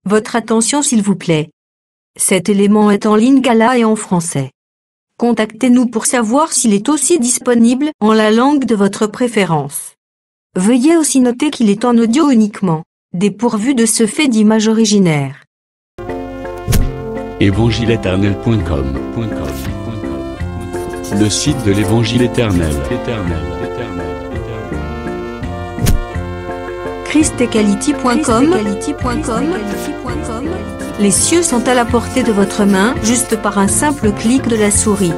Votre attention s'il vous plaît. Cet élément est en lingala et en français. Contactez-nous pour savoir s'il est aussi disponible en la langue de votre préférence. Veuillez aussi noter qu'il est en audio uniquement, dépourvu de ce fait d'image originaire. Évangileéternel.com, le site de l'Évangile éternel. christequality.com. Les cieux sont à la portée de votre main, juste par un simple clic de la souris.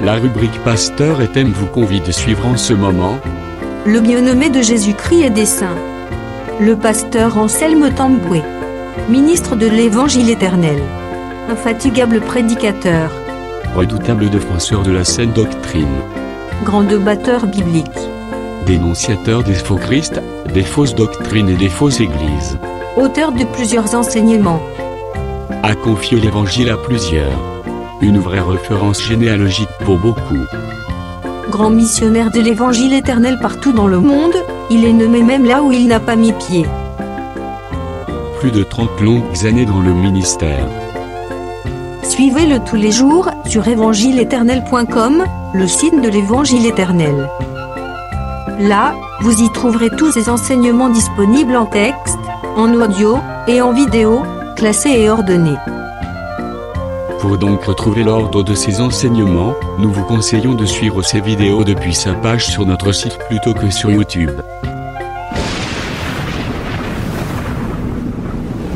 La rubrique Pasteur et thème vous convie de suivre en ce moment le bien-aimé de Jésus-Christ et des saints. Le pasteur Anselme Tamboué, ministre de l'Évangile éternel. Infatigable prédicateur. Redoutable défenseur de la saine doctrine. Grand débatteur biblique. Dénonciateur des faux Christ, des fausses doctrines et des fausses églises. Auteur de plusieurs enseignements. A confié l'Évangile à plusieurs. Une vraie référence généalogique pour beaucoup. Grand missionnaire de l'Évangile éternel partout dans le monde, il est nommé même là où il n'a pas mis pied. Plus de 30 longues années dans le ministère. Suivez-le tous les jours sur évangileéternel.com, le site de l'Évangile éternel. Là, vous y trouverez tous ces enseignements disponibles en texte, en audio et en vidéo, classés et ordonnés. Pour donc retrouver l'ordre de ces enseignements, nous vous conseillons de suivre ces vidéos depuis sa page sur notre site plutôt que sur YouTube.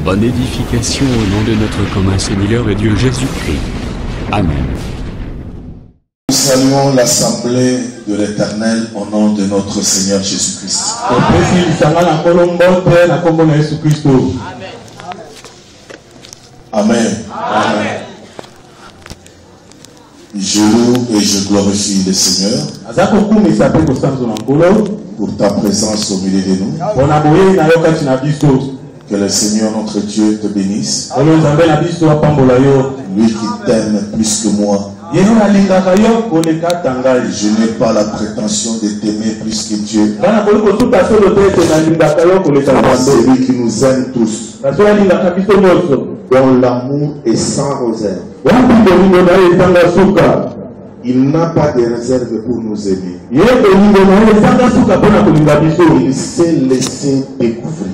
Bonne édification au nom de notre commun Seigneur et Dieu Jésus-Christ. Amen. Nous saluons l'assemblée de l'Éternel au nom de notre Seigneur Jésus-Christ. Amen. Amen. Je loue et je glorifie le Seigneur pour ta présence au milieu de nous. Que le Seigneur notre Dieu te bénisse. Lui qui t'aime plus que moi. Je n'ai pas la prétention de t'aimer plus que Dieu. C'est lui qui nous aime tous. Dont l'amour est sans réserve. Il n'a pas de réserve pour nous aimer. Il s'est laissé découvrir.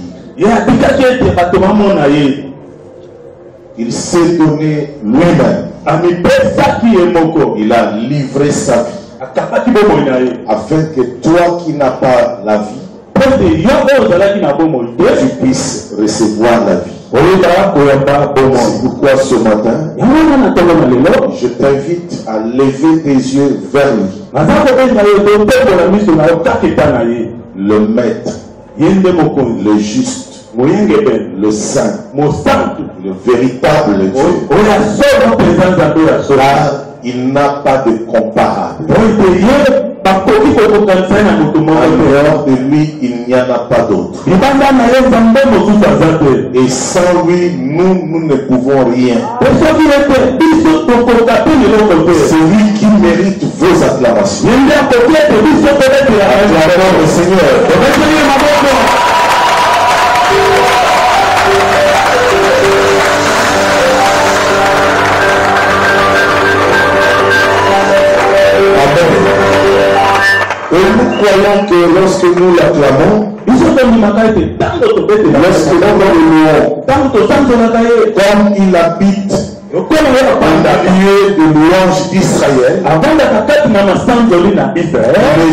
Il s'est donné lui-même. Il a livré sa vie afin que toi qui n'as pas la vie, tu puisses recevoir la vie. C'est pourquoi ce matin, je t'invite à lever tes yeux vers lui, le maître, le juste, le saint, le véritable Dieu. Car il n'a pas de comparable. En dehors de lui, il n'y en a pas d'autre. Et sans lui, nous ne pouvons rien. C'est lui qui mérite vos acclamations. Acclamons le Seigneur. Et nous croyons que lorsque nous l'acclamons, lorsque nous le louons, comme il habite au milieu de louanges d'Israël, il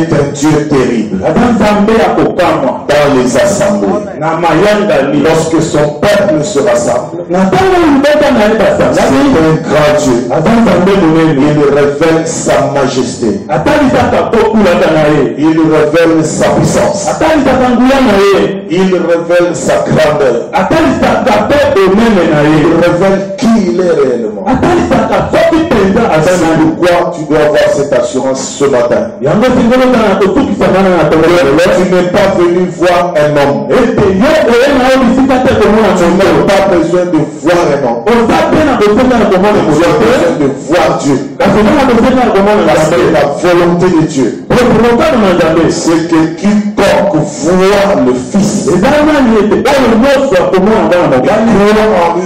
est un Dieu terrible dans les assemblées. Lorsque son peuple se rassemble, c'est un grand Dieu. Il révèle sa majesté. Il révèle sa puissance. Il révèle sa grandeur. Il révèle qui il est réellement. C'est pourquoi tu dois avoir cette assurance ce matin. Tu n'es pas venu voir un homme. Tu n'as pas besoin de voir un homme. Tu as besoin de voir Dieu. Parce que la volonté de Dieu, c'est que quiconque voit le Fils et croit en lui,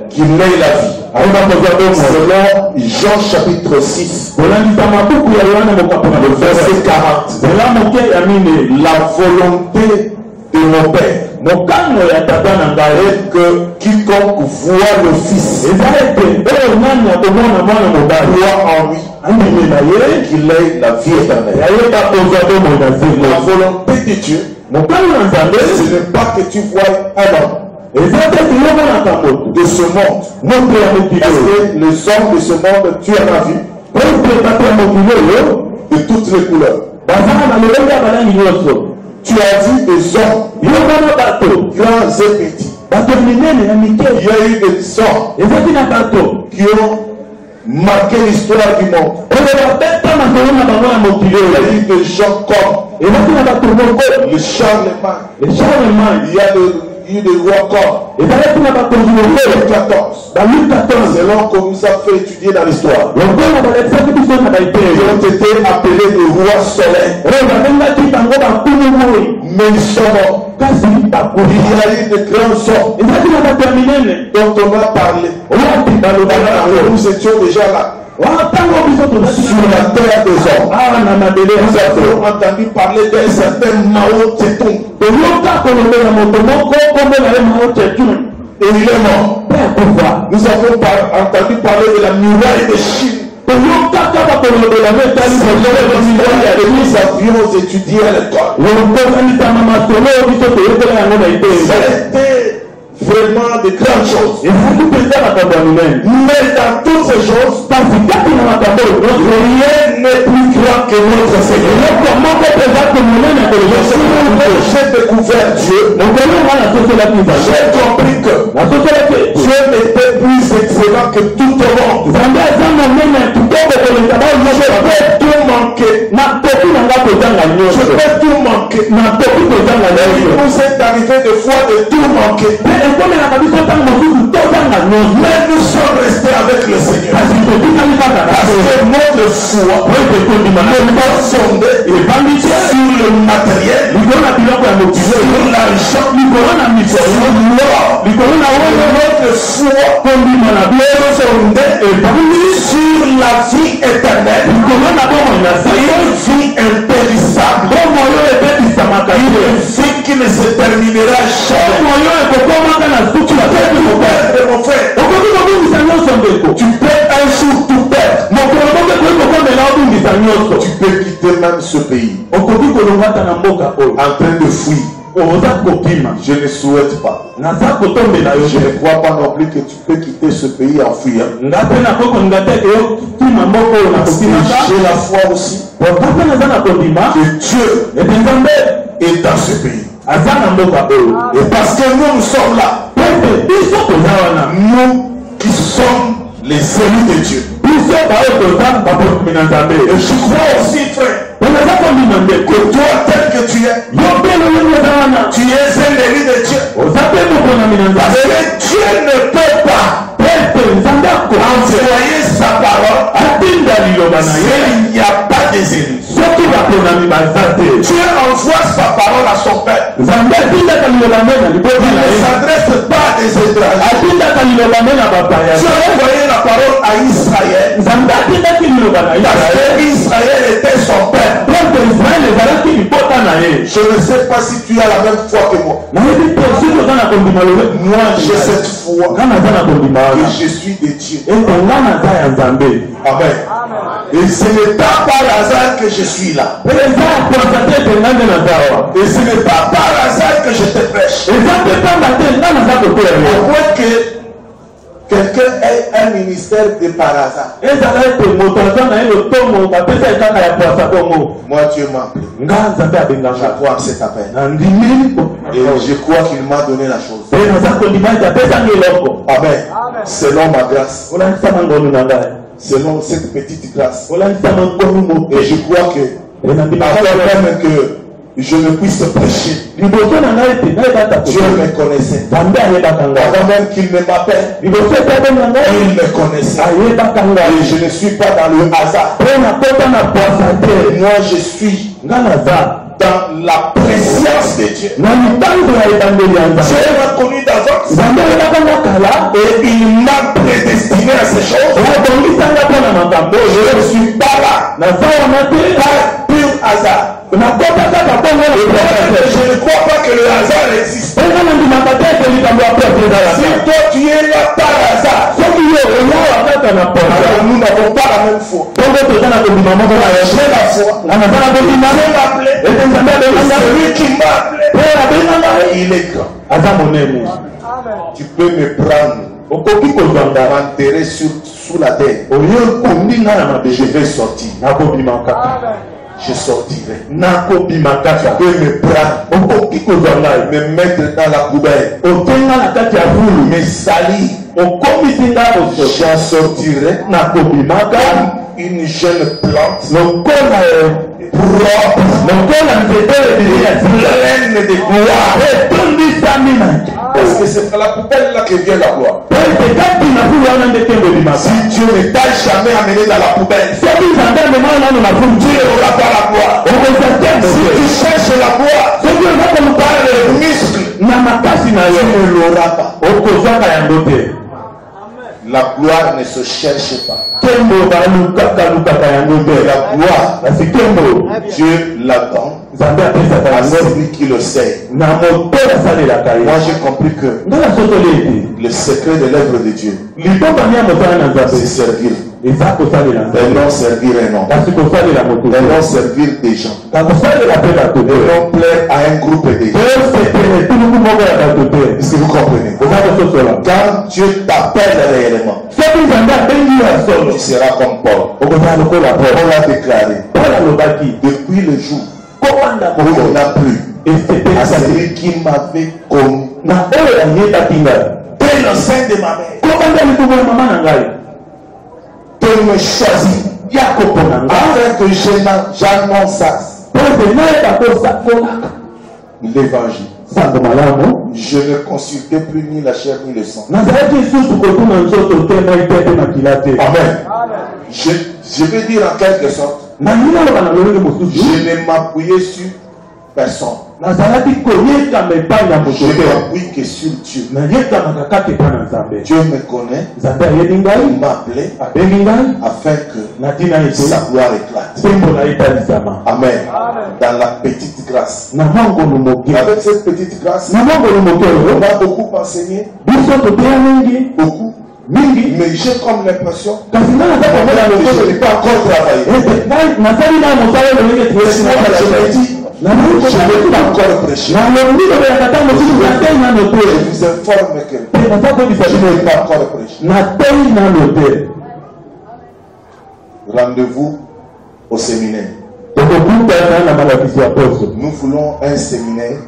qu'il ait la vie. Selon Jean chapitre 6, le verset 40, la volonté de mon Père est que quiconque voit le Fils croit en lui, qu'il ait la vie éternelle. La volonté de Dieu, ce n'est pas que tu vois un homme de ce monde. Parce que les hommes de ce monde, tu en as vu de toutes les couleurs. Tu as vu des hommes grands et petits. Il y a eu des hommes qui ont marqué l'histoire du monde. Il y a eu des gens comme le Charlemagne. Il y a des rois comme Louis XIV. Selon qu'on nous a fait étudier dans l'histoire, ils ont été appelés des rois soleils. Mais ils sont morts. Il y a eu de grands hommes dont on a parlé. Nous étions déjà là. Sur la terre des hommes, nous avons entendu parler d'un certain Mao Tse-tung. Et il est mort. Nous avons entendu parler de la muraille de Chine. Nous avions étudié à l'école. Ça a été vraiment de grandes choses. Mais dans toutes ces choses, rien n'est plus grand que notre Seigneur. J'ai découvert Dieu. J'ai compris que Dieu était plus excellent que tout le monde. Je peux tout manquer. Je peux tout manquer. Il nous est arrivé des fois de tout manquer. Mais nous sommes restés avec le Seigneur. Parce que notre foi n'est pas fondée sur le matériel, sur l'argent, sur l'or. Notre foi est fondée sur la vie éternelle, une vie impérissable, une vie qui ne se terminera jamais. Mon frère, tu peux un jour tout perdre. Tu peux quitter même ce pays en train de fuir. Je ne souhaite pas. Je ne crois pas non plus que tu peux quitter ce pays en fuyant. J'ai la foi aussi que Dieu est dans ce pays. Et parce que nous sommes là, nous qui sommes les élus de Dieu. Et je crois aussi, frère, que toi, tel que tu es un élu de Dieu. Parce que Dieu ne peut pas envoyer sa parole s'il n'y a pas des élus. Dieu envoie sa parole à son Père. Il ne s'adresse pas à des étrangers. Dieu a envoyé la parole à Israël. Parce que Israël était son Père. Je ne sais pas si tu as la même foi que moi. Moi, j'ai cette foi que je suis de Dieu. Amen. Et ce n'est pas par hasard que je suis là. Et ce n'est pas par hasard que je te prêche. À moins que quelqu'un ait un ministère de par hasard. Moi, Dieu m'a appelé. Je crois en cet appel. Et je crois qu'il m'a donné la chose. Amen. Selon ma grâce. Selon cette petite grâce. Et je crois que, avant même que je ne puisse prêcher. Dieu me connaissait. Avant même qu'il ne m'appelle, il me connaissait. Et je ne suis pas dans le hasard. Moi, je suis dans la présence de Dieu. Dieu m'a connu d'avance et il m'a prédestiné à ces choses. Je ne suis pas là par pur hasard. Je ne crois pas que le hasard existe. Si toi tu es là par hasard, alors nous n'avons pas la même foi. J'ai la foi. Celui qui m'a appelé, il est grand. Tu peux me prendre, m'enterrer sous la terre. Je vais sortir. Je sortirai. Tu peux me prendre, me mettre dans la poubelle, me salir. J'en sortirai comme une jeune plante propre, pleine de gloire. Parce que c'est à la poubelle là que vient la gloire. Si Dieu ne t'a jamais amené dans la poubelle, Dieu n'aura pas la gloire. Si tu cherches la gloire par les muscles, tu ne l'auras pas. La gloire ne se cherche pas. La gloire, Dieu l'attend à celui qui le sait. Moi j'ai compris que le secret de l'œuvre de Dieu, c'est servir. Et non servir un homme. Et non servir des gens. Et non plaire à un groupe de gens. Est-ce que vous comprenez? Quand Dieu t'appelle réellement, tu seras comme Paul. Paul a déclaré, depuis le jour où il n'a plus à celui qui m'avait connu dès le sein de ma mère, de me choisir afin que j'annonce l'évangile. Je ne consultais plus ni la chair ni le sang. Amen. Je vais dire en quelque sorte, je ne m'appuyais sur personne. Je m'appuie que sur Dieu. Dieu me connaît, il m'a appelé afin que sa gloire éclate. Amen. Dans la petite grâce. Avec cette petite grâce, on a beaucoup enseigné. Beaucoup. Mais j'ai comme l'impression que je n'ai pas encore travaillé. Je l'ai dit. Je n'ai pas encore prêché. Je vous informe que je n'ai pas encore prêché. Rendez-vous au séminaire. Nous voulons un séminaire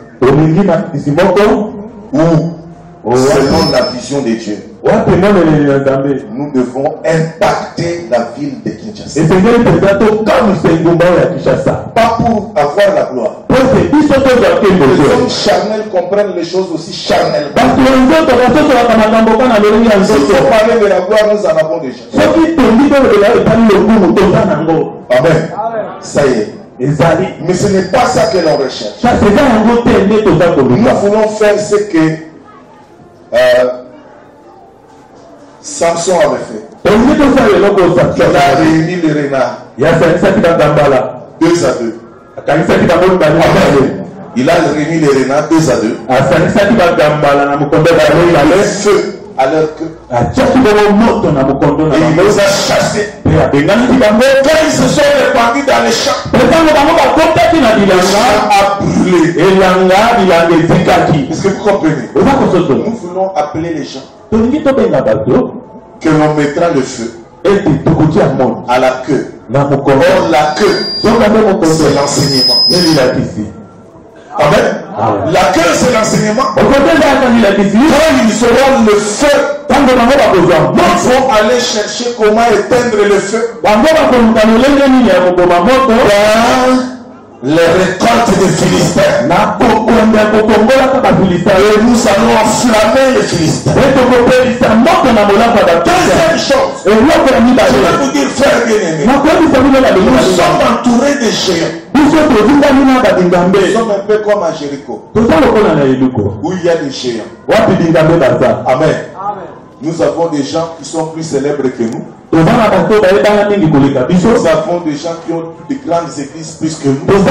où, selon la vision de Dieu, nous devons impacter la ville de Kinshasa. Pas pour avoir la gloire. Les hommes charnels comprennent les choses aussi charnellement. Si on parlait de la gloire, nous en avons déjà. Amen. Ça y est. Mais ce n'est pas ça que l'on recherche. Nous voulons faire ce que Samson avait fait. Il a réuni les renards 2 à 2. Il a réuni les renards 2 à 2. Le feu à leur queue. Et il les a chassés. Quand ils se sont répandus dans les champs, le champ a brûlé. Est-ce que vous comprenez? Nous voulons appeler les gens que l'on mettra le feu à la queue. Or la queue, c'est l'enseignement. Amen. La queue, c'est l'enseignement. Quand ils sauront le feu, ils vont aller chercher comment éteindre le feu les récoltes des Philistins. Et nous allons enflammer les Philistins. Deuxième chose, je vais vous dire, frère bien-aimé, nous sommes entourés de géants. Nous sommes un peu comme à Jéricho, où il y a des géants. Amen. Nous avons des gens qui sont plus célèbres que nous. Nous avons des gens qui ont de grandes églises plus que nous. Nous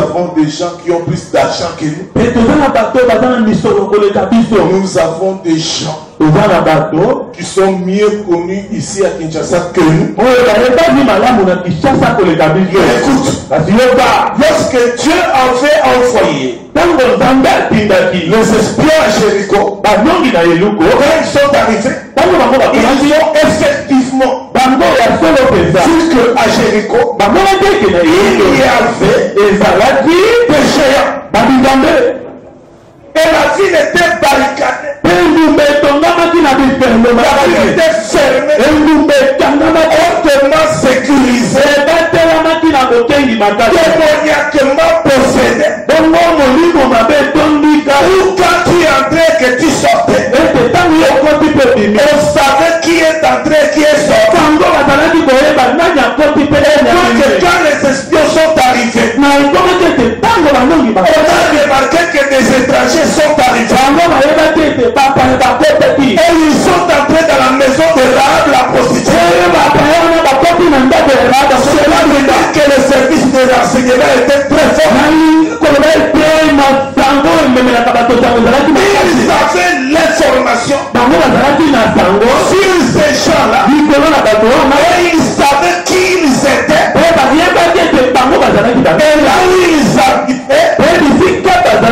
avons des gens qui ont plus d'argent que nous. Nous avons des gens qui sont mieux connus ici à Kinshasa que nous. Écoute, lorsque Dieu avait envoyé les espions à Jéricho, quand ils sont arrivés, ils ont effectivement vu qu'à Jéricho, il y avait des géants. Et la ville était barricadée. La ville était fermée. Hautement sécurisée. Démoniaquement possédée. Où quand tu entrais que tu sortais, on savait qui est entré et qui est sorti. Donc quand les espions sont arrivés, on a remarqué que des étrangers sont arrivés. Et ils sont entrés dans la maison de Rahab la prostituée. Cela veut dire que le service de renseignement était très fort. Ils avaient l'information sur ces gens-là. Et ils savaient qui ils étaient. Et là où ils habitaient, la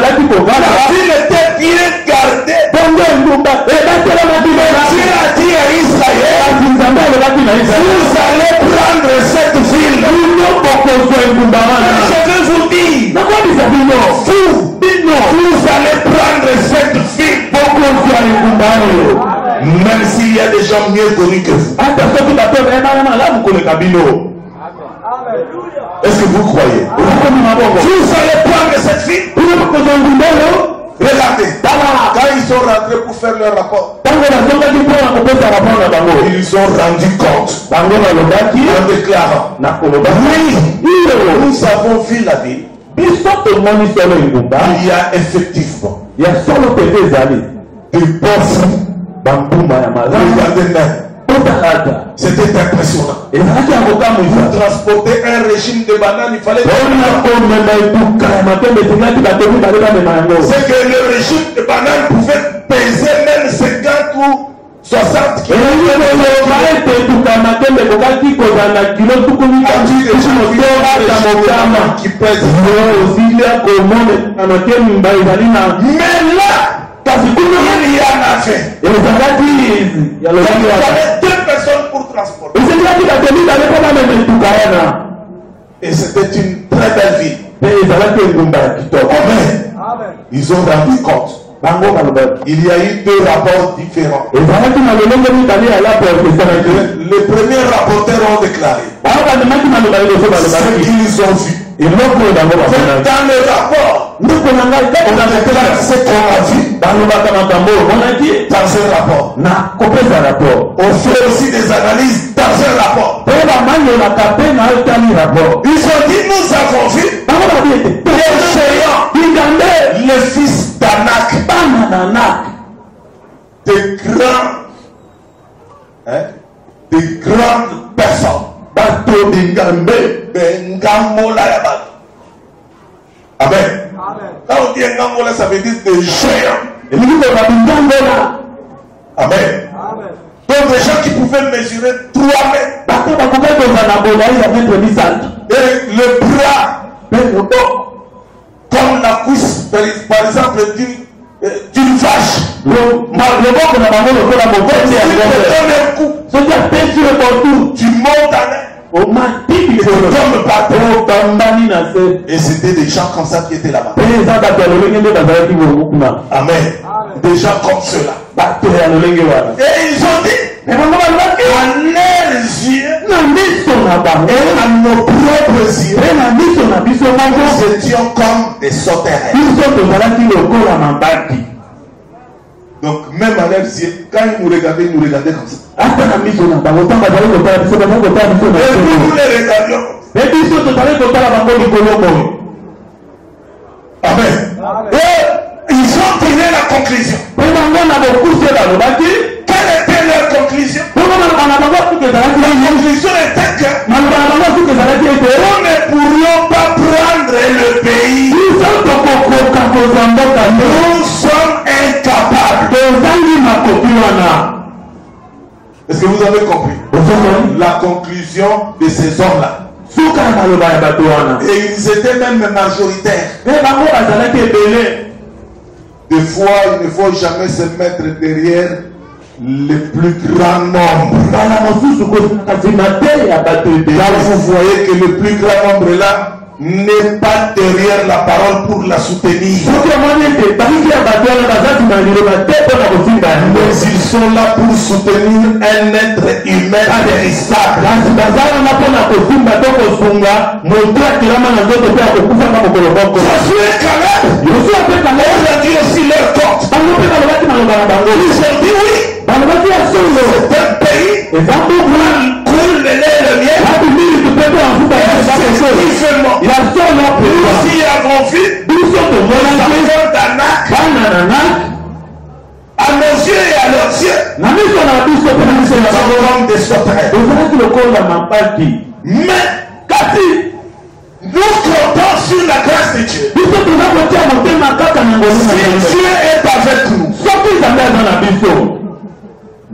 ville était bien gardée. Dieu a dit à Israël, vous allez prendre cette ville. Je veux vous dire, vous allez prendre cette ville. Même s'il y a des gens mieux connus que vous. Est-ce que vous croyez? Vous allez prendre cette ville. Regardez, quand ils sont rentrés pour faire leur rapport, ils ont rendu compte en déclarant, oui, nous avons vu la ville. Il y a effectivement des bons. Regardez même. C'était impressionnant. Vous transporter un régime de bananes, il fallait. C'est que le régime de bananes pouvait peser même 50 ou 60 kilos. Qui pèse. Mais là, il y en a fait. Il y avait 2 personnes pour transporter. Et c'était une très belle ville. Amen. Ils ont rendu compte. Il y a eu 2 rapports différents. Les premiers rapporteurs ont déclaré ce qu'ils ont vu. Dans le rapport, on a déclaré ce qu'on a vu dans un rapport. On fait aussi des analyses dans un rapport. Ils ont dit, nous avons vu des géants, le fils d'Anak, des grandes personnes. Amen. Quand on dit Ngambola, ça veut dire des géants. Amen. Donc des gens qui pouvaient mesurer 3 mètres. Et le bras, comme la cuisse, par exemple, d'une vache. Tu montes et c'était des gens comme ça qui étaient là-bas. Amen. Des gens comme ceux-là. Et ils ont dit, à leurs yeux, Et à nos propres yeux, nous étions comme des sauterelles. Donc même à leurs yeux, quand ils nous regardaient comme ça. Et nous les regardions. Amen. Et ils ont tiré la conclusion. Quelle était leur conclusion? La conclusion était que nous ne pourrions pas prendre le pays. Nous sommes incapables. Est-ce que vous avez compris la conclusion de ces hommes-là? Et ils étaient même majoritaires. Des fois, il ne faut jamais se mettre derrière le plus grand nombre. Là, vous voyez que le plus grand nombre là n'est pas derrière la parole pour la soutenir. Mais ils sont là pour soutenir un être humain périssable. Josué et Caleb, on a dit aussi leur compte. Ils ont dit oui. C'est un pays où coule le lait et le miel. Nous y avons vu à nos yeux et à leurs yeux. Nous sommes comme des sauterelles. Mais nous comptons sur la grâce de Dieu. Si Dieu est avec nous,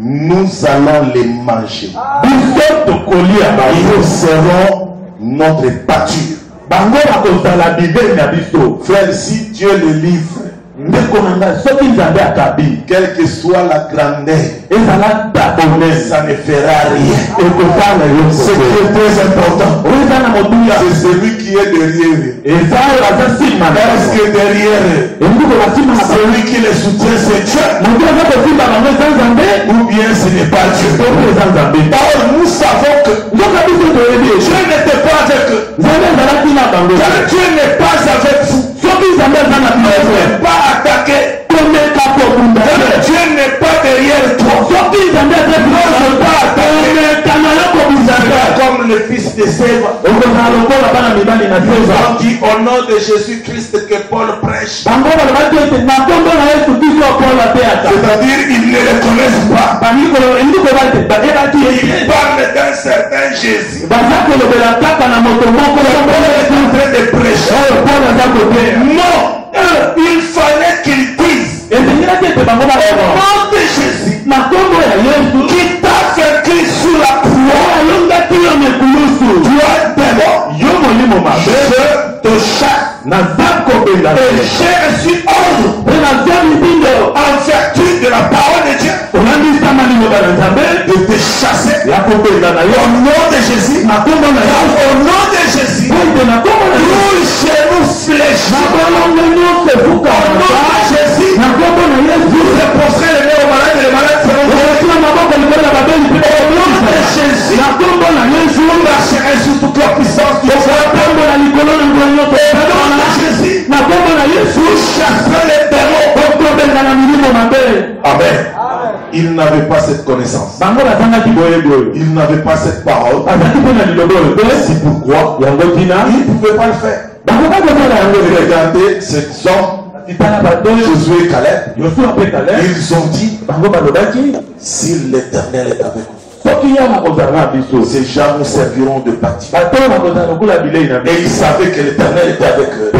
nous allons les manger. Ils seront notre pâture. Frère, si Dieu les livre, quelle que soit la grandeur, ça ne fera rien. Ce qui est très important, c'est celui qui est derrière. Parce que derrière, celui qui les soutient, c'est Dieu. Ou bien ce n'est pas Dieu. Or, nous savons que Dieu n'était pas avec eux. Car Dieu n'est pas avec vous. Dieu n'est pas attaqué. Dieu n'est pas derrière toi. Dieu n'est pas attaqué. Comme le fils de Sèvres. Nous avons dit au nom de Jésus-Christ que Paul prêche. C'est-à-dire ils ne le connaissent pas. Ils parlent d'un certain Jésus. Paul est en train de prêcher. Non, il fallait qu'ils disent au nom de Jésus qui t'a vaincu sous la croix. Je te chasse. Et j'ai reçu ordre en vertu de la parole de Dieu de te chasser au nom de Jésus. Au nom de Jésus, nous chez nous flèches. Au nom de Jésus, vous reposerez les nez aux malades et les malades seront guéris. Au nom de Jésus, vous marcherez sur toute la puissance du Jésus. Vous chasserez les démons. Amen. Ils n'avaient pas cette connaissance. Ils n'avaient pas cette parole. C'est pourquoi ils ne pouvaient pas le faire. Regardez ces hommes, Josué et Caleb, ils ont dit, si l'Éternel est avec nous, ces gens nous serviront de bâtiment. Et ils savaient que l'Éternel était avec eux.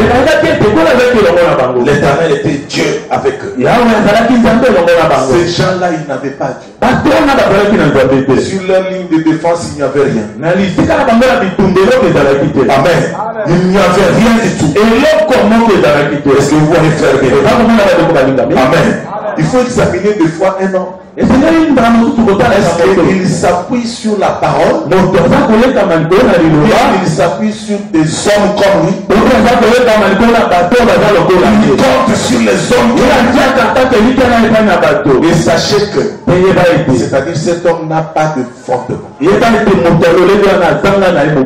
L'Éternel était Dieu avec eux. Ces gens-là, ils n'avaient pas Dieu. Sur leur ligne de défense, il n'y avait rien. Amen. Il n'y avait rien du tout. Est-ce que vous voyez faire bien? Amen. Il faut examiner des fois un homme. Est-ce qu'il s'appuie sur la parole? Il s'appuie sur des hommes comme lui? Il compte sur les hommes comme lui. Et sachez que, c'est-à-dire cet homme n'a pas de fondement. Et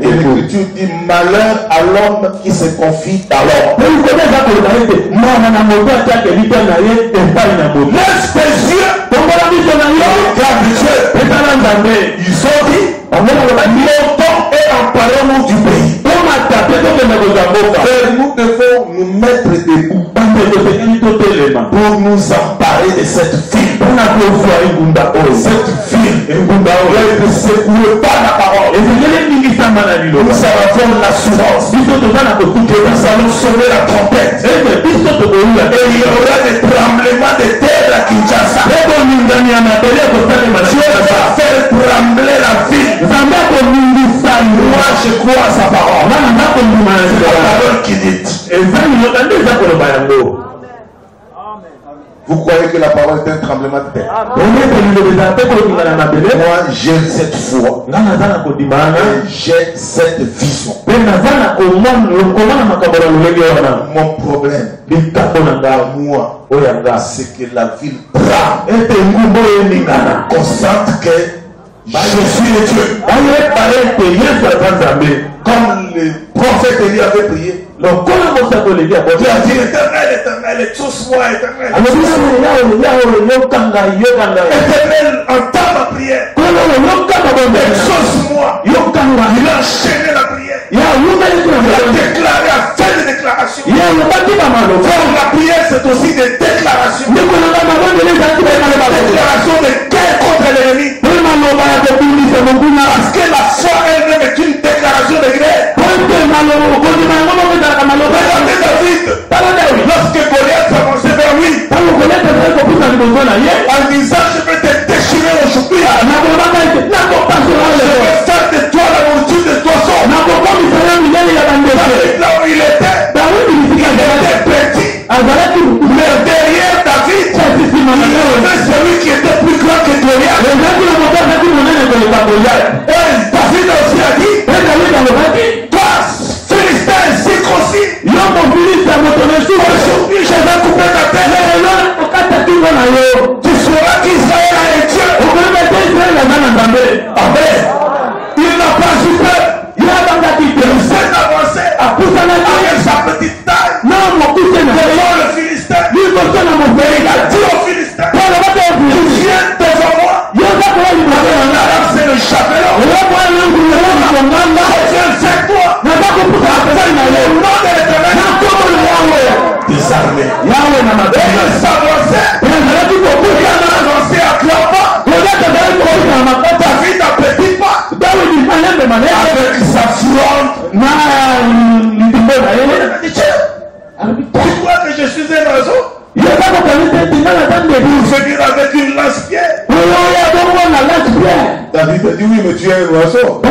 l'Écriture dit malheur à l'homme qui se confie à l'homme. Laisse tes yeux. Ils ont dit montons et emparons-nous du pays. Nous devons nous mettre debout pour nous emparer de cette ville. Cette ville ne secoue pas la parole. Nous avons l'assurance que nous allons sonner la trompette. Et il y aura des tremblements de terre à Kinshasa. Dieu va faire trembler la ville. Moi je crois à sa parole. C'est la parole qui dit. Vous croyez que la parole est un tremblement de terre? Moi j'ai cette foi. J'ai cette vision. Mon problème, moi, c'est que la ville tremble. Constate que je suis le Dieu. Comme le prophète Élie avait prié. Tu as dit éternel, éternel, exauce-moi, éternel. Éternel, entends ma prière. Exauce-moi. Il a enchaîné la prière. Il a déclaré, a fait des déclarations. Faire la prière, c'est aussi des déclarations. Des déclarations de guerre contre l'ennemi. Parce que la foi elle-même est une déclaration de guerre. Regardez David, lorsque Goliath s'avançait vers lui, en disant je vais te déchirer aujourd'hui, je vais faire de toi la nourriture de toi sort. David, là où il était petit, mais derrière David, il y avait celui qui était plus grand que Goliath. Et David aussi a dit, toi Philistin circoncis, aujourd'hui je vais couper ta tête. Tu sauras qu'Israël est Dieu. Amen. Il n'a pas su peur. Il s'est avancé avec sa petite taille devant le Philistin. Il a dit au Philistin, viens devant moi. En arabe c'est le javelot. Viens vers toi. Le nom de l'Éternel désarmé. Il s'avançait. Il a avancé à clap pas. David a petit pas. Avec sa fronde. Tu crois que je suis un oiseau? Pour venir avec une lance-pierre. David a dit oui, mais tu es un oiseau.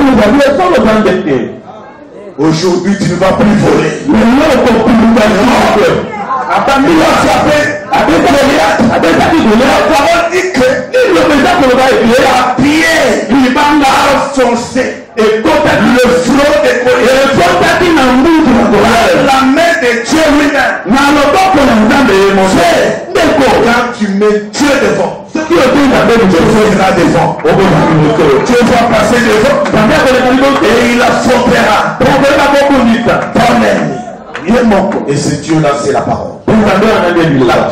Aujourd'hui tu ne vas plus voler. La parole dit que la pierre a foncé et le front de Goliath, la main de Dieu lui-même. Quand tu mets Dieu devant, Dieu viendra devant. Dieu va passer devant et il affrontera ton ennemi. Et ce Dieu-là, c'est la parole. La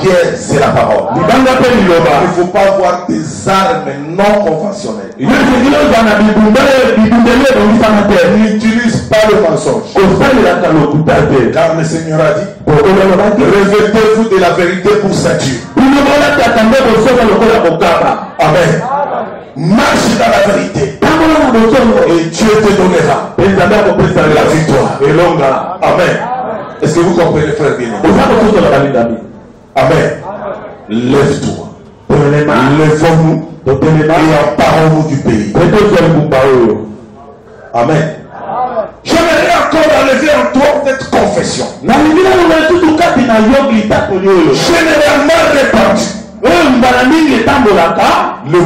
pierre, c'est la parole. Il ne faut pas avoir des armes non conventionnelles. N'utilise pas le mensonge. Car le Seigneur a dit, revêtez-vous de la vérité pour ceinture. Amen. Marche dans la vérité. Et Dieu te donnera la victoire. Amen. Est-ce que vous comprenez, frère bien? Amen. Lève-toi. Lèvons-nous et emparons-nous du pays. Amen. J'aimerais encore enlever en toi cette confession. Généralement répandue. Le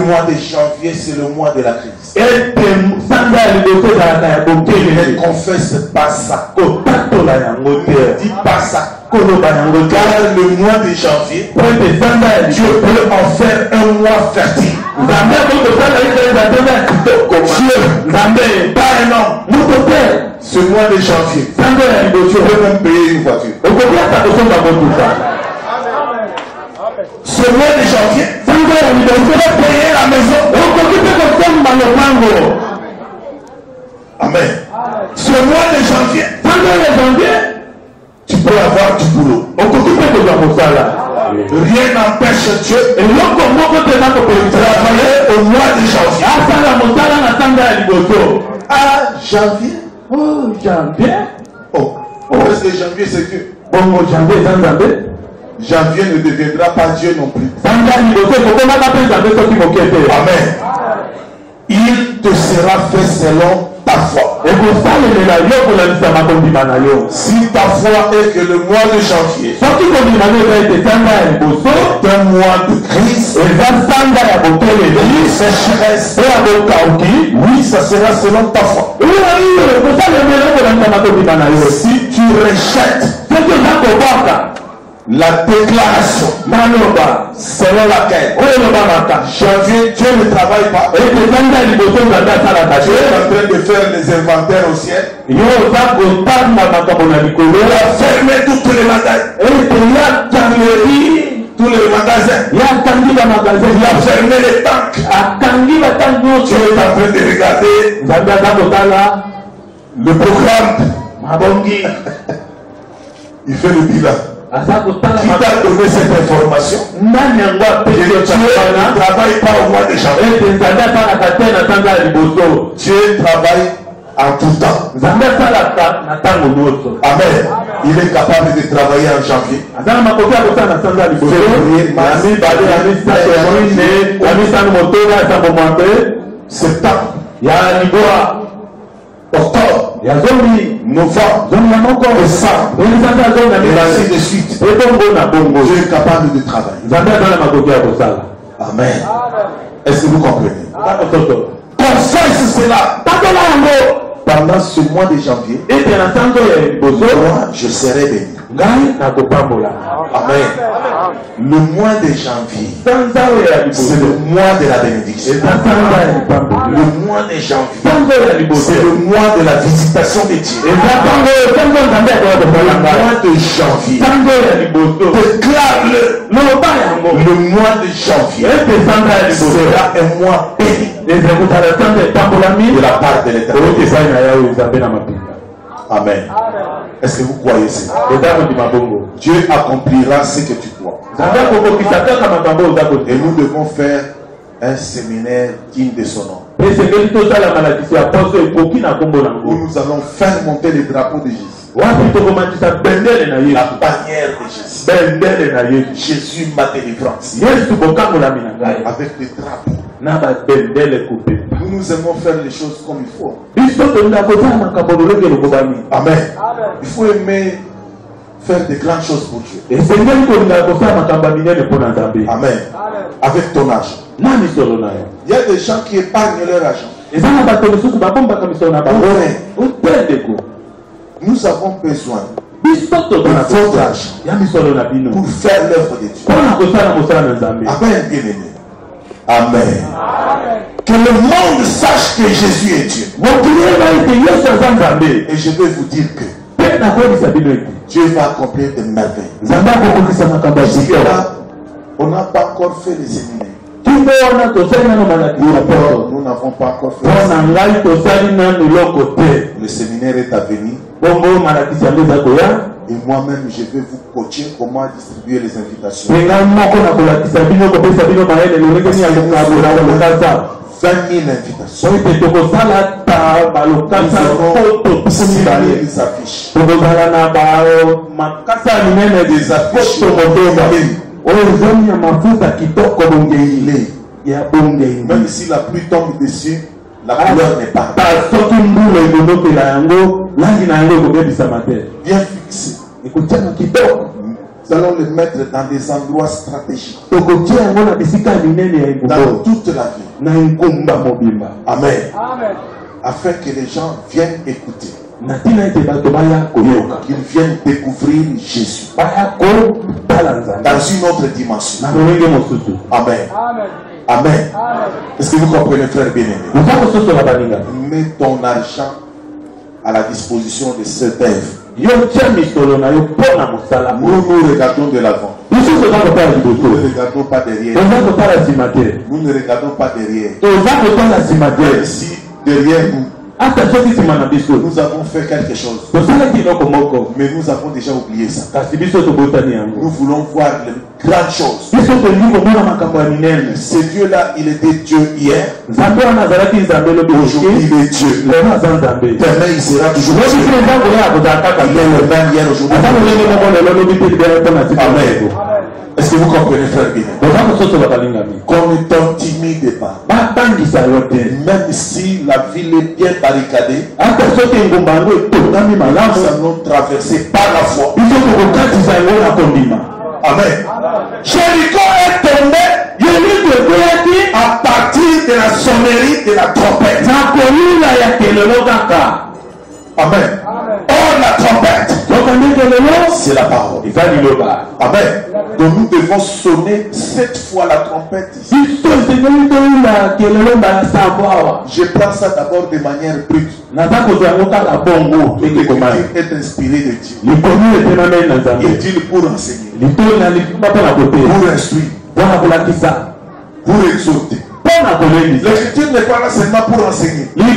mois de janvier, c'est le mois de la crise. Ne confesse pas ça. Dis pas ça. Car le mois de janvier, Dieu peut en faire un mois fertile. Dieu, pas un homme. Ce mois de janvier, tu peux même payer une voiture. Ce mois de janvier, tu peux payer la maison. Amen. Ce mois de janvier, tu peux avoir du boulot. Rien n'empêche Dieu de travailler au mois de janvier. Ah, janvier. Oh, janvier. Oh, est-ce que janvier c'est Dieu? Janvier ne deviendra pas Dieu non plus. Amen. Il te sera fait selon ta foi. Si ta foi est que le mois de janvier est un mois de crise, de sécheresse, oui, ça sera selon ta foi. Si tu rejettes la déclaration selon laquelle janvier, Dieu ne travaille pas. Dieu est en train de faire les inventaires au ciel. Il a fermé tous les magasins. Tous les magasins. Il a fermé les tanks. Dieu est en train de regarder le programme. Il fait le bilan. Qui t'a donné cette information? Dieu ne travaille pas au mois de janvier. Dieu travaille en tout temps. Amen. Il est capable de travailler en janvier. Septembre, octobre, novembre, décembre, et ainsi de suite. Dieu est capable de travailler. Amen. Est-ce que vous comprenez? Confesse cela. Pendant ce mois de janvier, moi, je serai béni. Amen. Le mois de janvier, c'est le mois de la bénédiction. Le mois de janvier, c'est le mois de la visitation de Dieu. Le mois de janvier, déclare-le. Le mois de janvier sera un mois béni de la part de l'Éternel. Amen. Est-ce que vous croyez ça? Dieu accomplira ce que tu crois. Et nous devons faire un séminaire digne de son nom. Où nous allons faire monter le drapeau de Jésus. La bannière de Jésus. Jésus ma délivrance. Avec des drapeaux. Nous aimons faire les choses comme il faut. Amen. Il faut aimer faire de grandes choses pour Dieu. Amen. Avec ton argent. Il y a des gens qui épargnent leur argent. Nous avons besoin de votre argent pour faire l'œuvre de Dieu. Amen, bien-aimé. Amen. Que le monde sache que Jésus est Dieu. Et je vais vous dire que Dieu va accomplir des merveilles. Jusque-là, on n'a pas encore fait les séminaires. Nous n'avons pas encore fait le séminaire est à venir. Et moi-même, je vais vous coacher comment distribuer les invitations. 20 000 invitations. Nous avons des affiches. Des affiches. Même si la pluie tombe dessus, la couleur n'est pas bien fixée. Nous allons les mettre dans des endroits stratégiques. Dans toute la ville. Amen. Afin que les gens viennent écouter. Qu'ils viennent découvrir Jésus. Dans une autre dimension. Amen. Amen. Est-ce que vous comprenez, frère bien-aimé? Mets ton argent à la disposition de cette œuvre. Nous regardons de l'avant. Nous ne regardons pas derrière. Nous ne regardons pas derrière. Ici, derrière nous, nous avons fait quelque chose. Mais nous avons déjà oublié ça. Nous voulons voir les grandes choses. Ce Dieu-là, il était Dieu hier. Aujourd'hui, il est Dieu. Demain, il sera toujours Dieu. Il est le même hier, aujourd'hui. Amen. Est-ce que vous comprenez, frère bien? Qu'on ne t'intimide pas. Même si la ville est bien barricadée, nous allons traverser par la foi. Amen. Jéricho est tombé à partir de la sonnerie de la trompette. Amen. Or la trompette, c'est la parole. Amen. Donc nous devons sonner 7 fois la trompette ici. Je prends ça d'abord de manière brute. Être inspiré de Dieu. Il dit pour enseigner, pour instruire, pour exhorter. L'écriture n'est pas là seulement pour enseigner. Parce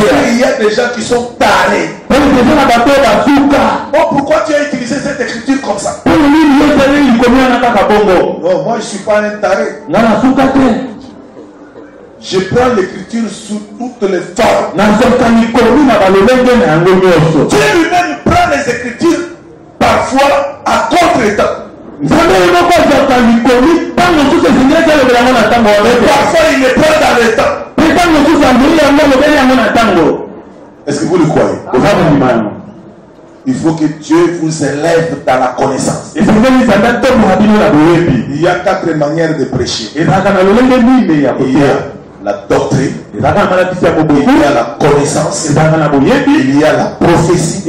qu'il y a des gens qui sont tarés. Oh, pourquoi tu as utilisé cette écriture comme ça? Non, moi je ne suis pas un taré. Je prends l'écriture sous toutes les formes. Dieu lui-même prend les écritures parfois à contre-temps. Parfois il les prend dans le temps. Est-ce que vous le croyez? Il faut que Dieu vous élève dans la connaissance. Il y a 4 manières de prêcher. Il y a la doctrine, il y a la connaissance, il y a la prophétie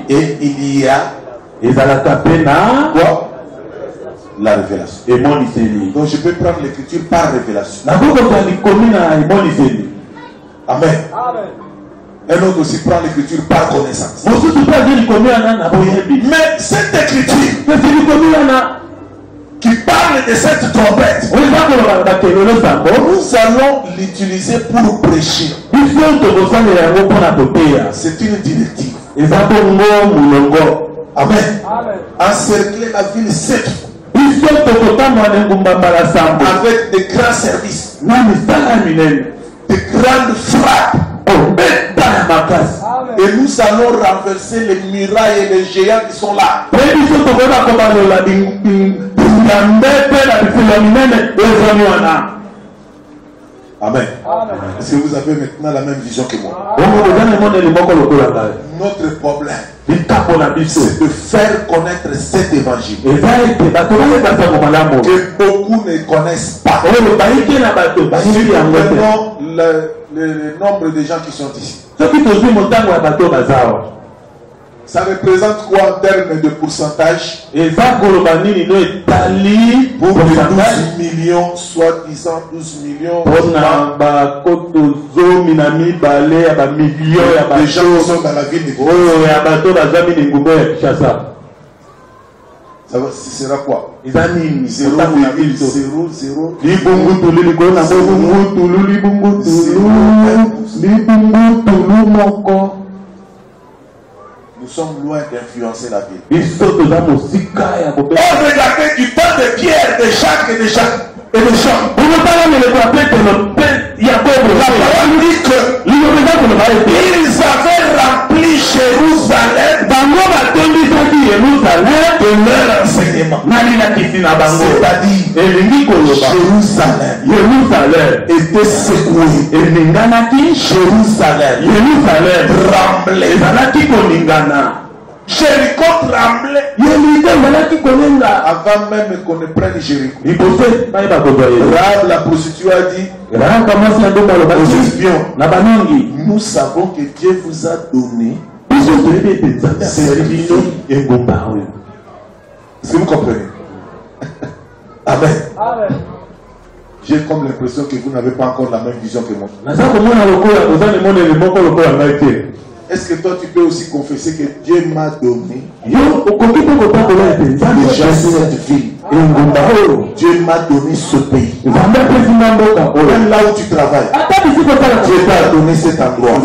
et il y a quoi? La révélation. Donc je peux prendre l'écriture par révélation. Amen. Un autre aussi prend l'écriture par connaissance. Mais cette écriture qui parle de cette trompette, nous allons l'utiliser pour prêcher. C'est une directive. Amen. Encercler la ville 7 fois. Avec des grands services, de grandes frappes. Et nous allons renverser les murailles et les géants qui sont là. Amen. Est-ce que vous avez maintenant la même vision que moi? Notre problème, c'est de faire connaître cet évangile que beaucoup ne connaissent pas. Si nous prenons le nombre de gens qui sont ici, ça représente quoi en termes de pourcentage? Pour 12 millions, soi-disant 12 millions. Les gens qui sont dans la ville de ça sera quoi? 0,00 Nous sommes loin d'influencer la ville. Regardez du temps de Pierre, de Jacques et de Jacques. Et de Jean. La parole dit que ils avaient rempli Jérusalem de leur enseignement. C'est-à-dire Jérusalem était secoué. Jérusalem tremblait. Jéricho tremblait. Avant même qu'on ne prenne Jéricho. La prostituée a dit aux espions, nous savons que Dieu vous a donné cette vie et Ngomba. Est-ce que vous comprenez? Amen. J'ai comme l'impression que vous n'avez pas encore la même vision que moi. Est-ce que toi tu peux aussi confesser que Dieu m'a donné déjà cette vie? Dieu m'a donné ce pays. Même là où tu travailles, Dieu t'a donné cet endroit.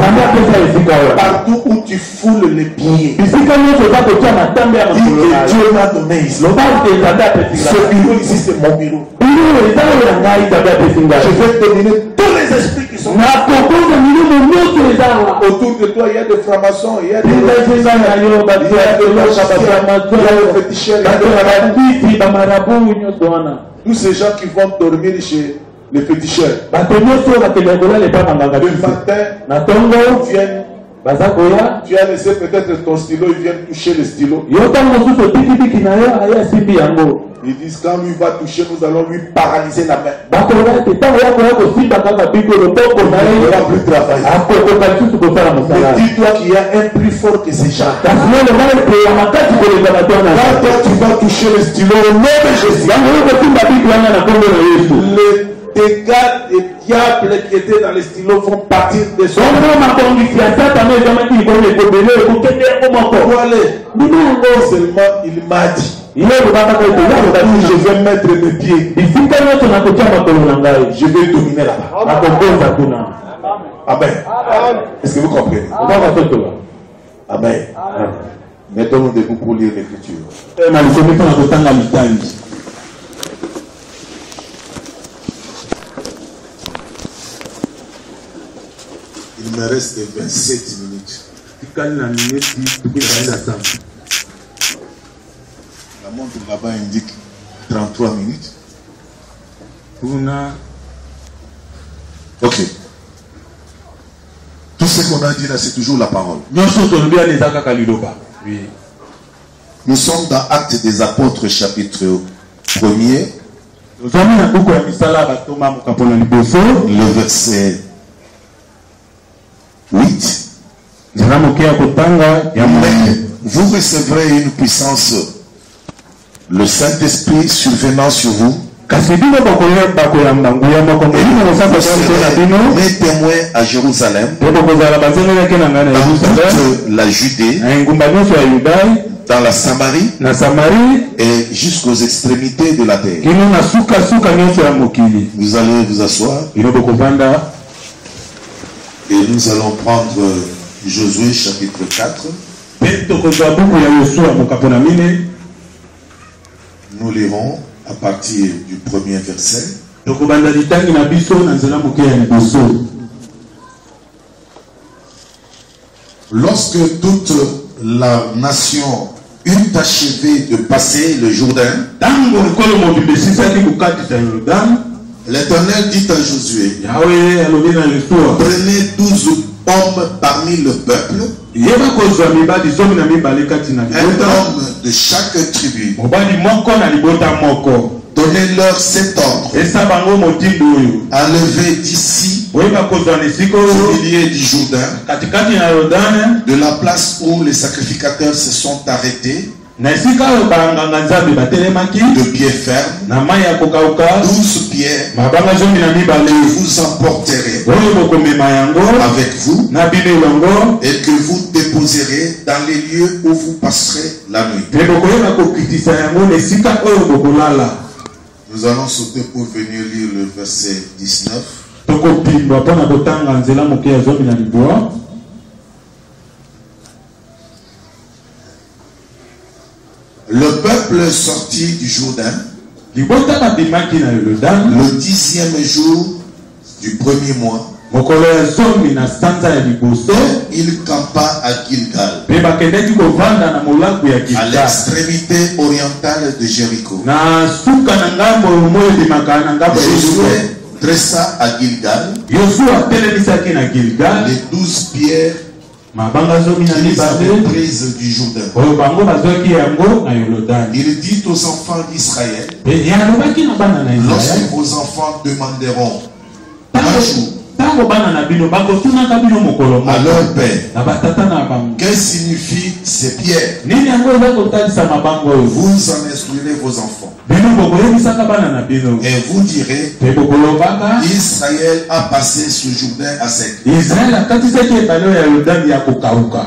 Partout où tu foules les pieds, Dieu m'a donné ici. Ce bureau ici, c'est mon bureau. Je vais dominer tous les esprits qui sont autour de toi. Il y a des francs-maçons, il y a des féticheurs, tous ces gens qui vont dormir chez les féticheurs. Le matin, viennent. Tu as laissé peut-être ton stylo, ils viennent toucher le stylo. Ils disent quand lui va toucher, nous allons lui paralyser la main. Il ne va plus travailler. Mais dis-toi qu'il y a un plus fort que ces gens. Quand toi tu vas toucher le stylo, au nom de Jésus, les dégâts des diables qui étaient dans les stylos vont partir de son seulement il m'a dit je vais mettre mes pieds, je vais dominer là-bas. Amen. Est-ce que vous comprenez? Amen. Mettons-nous debout pour lire l'écriture. Il me reste 27 minutes. La montre là-bas indique 33 minutes. Ok. Tout ce qu'on a dit là, c'est toujours la parole. Nous sommes dans Actes des Apôtres, chapitre 1er. Le verset 8. Vous recevrez une puissance, le Saint-Esprit survenant sur vous. Et vous serez mes témoins à Jérusalem, dans toute la Judée, dans la Samarie et jusqu'aux extrémités de la terre. Vous allez vous asseoir et nous allons prendre Josué chapitre 4. Nous lirons à partir du premier verset. Lorsque toute la nation eut achevé de passer le Jourdain, l'Éternel dit à Josué, prenez 12 hommes parmi le peuple, un homme de chaque tribu. Donnez-leur cet ordre. Enlevez d'ici, au milieu du Jourdain, de la place où les sacrificateurs se sont arrêtés, de pieds fermes, 12 pierres que vous emporterez avec vous et que vous déposerez dans les lieux où vous passerez la nuit. Nous allons sauter pour venir lire le verset 19. Le peuple sortit du Jourdain le 10e jour du premier mois. Et il campa à Gilgal, à l'extrémité orientale de Jéricho. Josué dressa à Gilgal les 12 pierres qu'ils avaient prise du Jourdain. Il dit aux enfants d'Israël, lorsque vos enfants demanderont un jour à leur père, que signifie ces pierres, vous en instruirez vos enfants. Et vous direz, Israël a passé ce Jourdain à sec.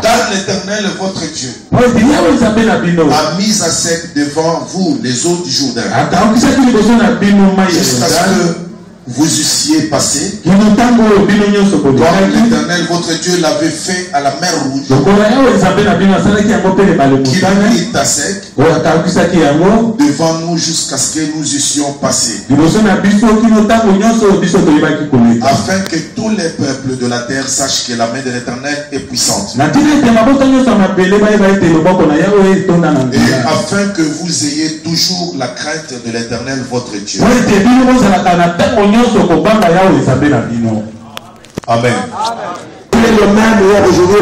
Car l'Éternel, votre Dieu, a mis à sec devant vous les eaux du Jourdain, jusqu'à ce que vous eussiez passé, comme l'Éternel votre Dieu l'avait fait à la mer Rouge, qu'il mit à sec devant nous jusqu'à ce que nous eussions passé, afin que tous les peuples de la terre sachent que la main de l'Éternel est puissante, et afin que vous ayez toujours la crainte de l'Éternel votre Dieu. Amen. Il est le même hier aujourd'hui.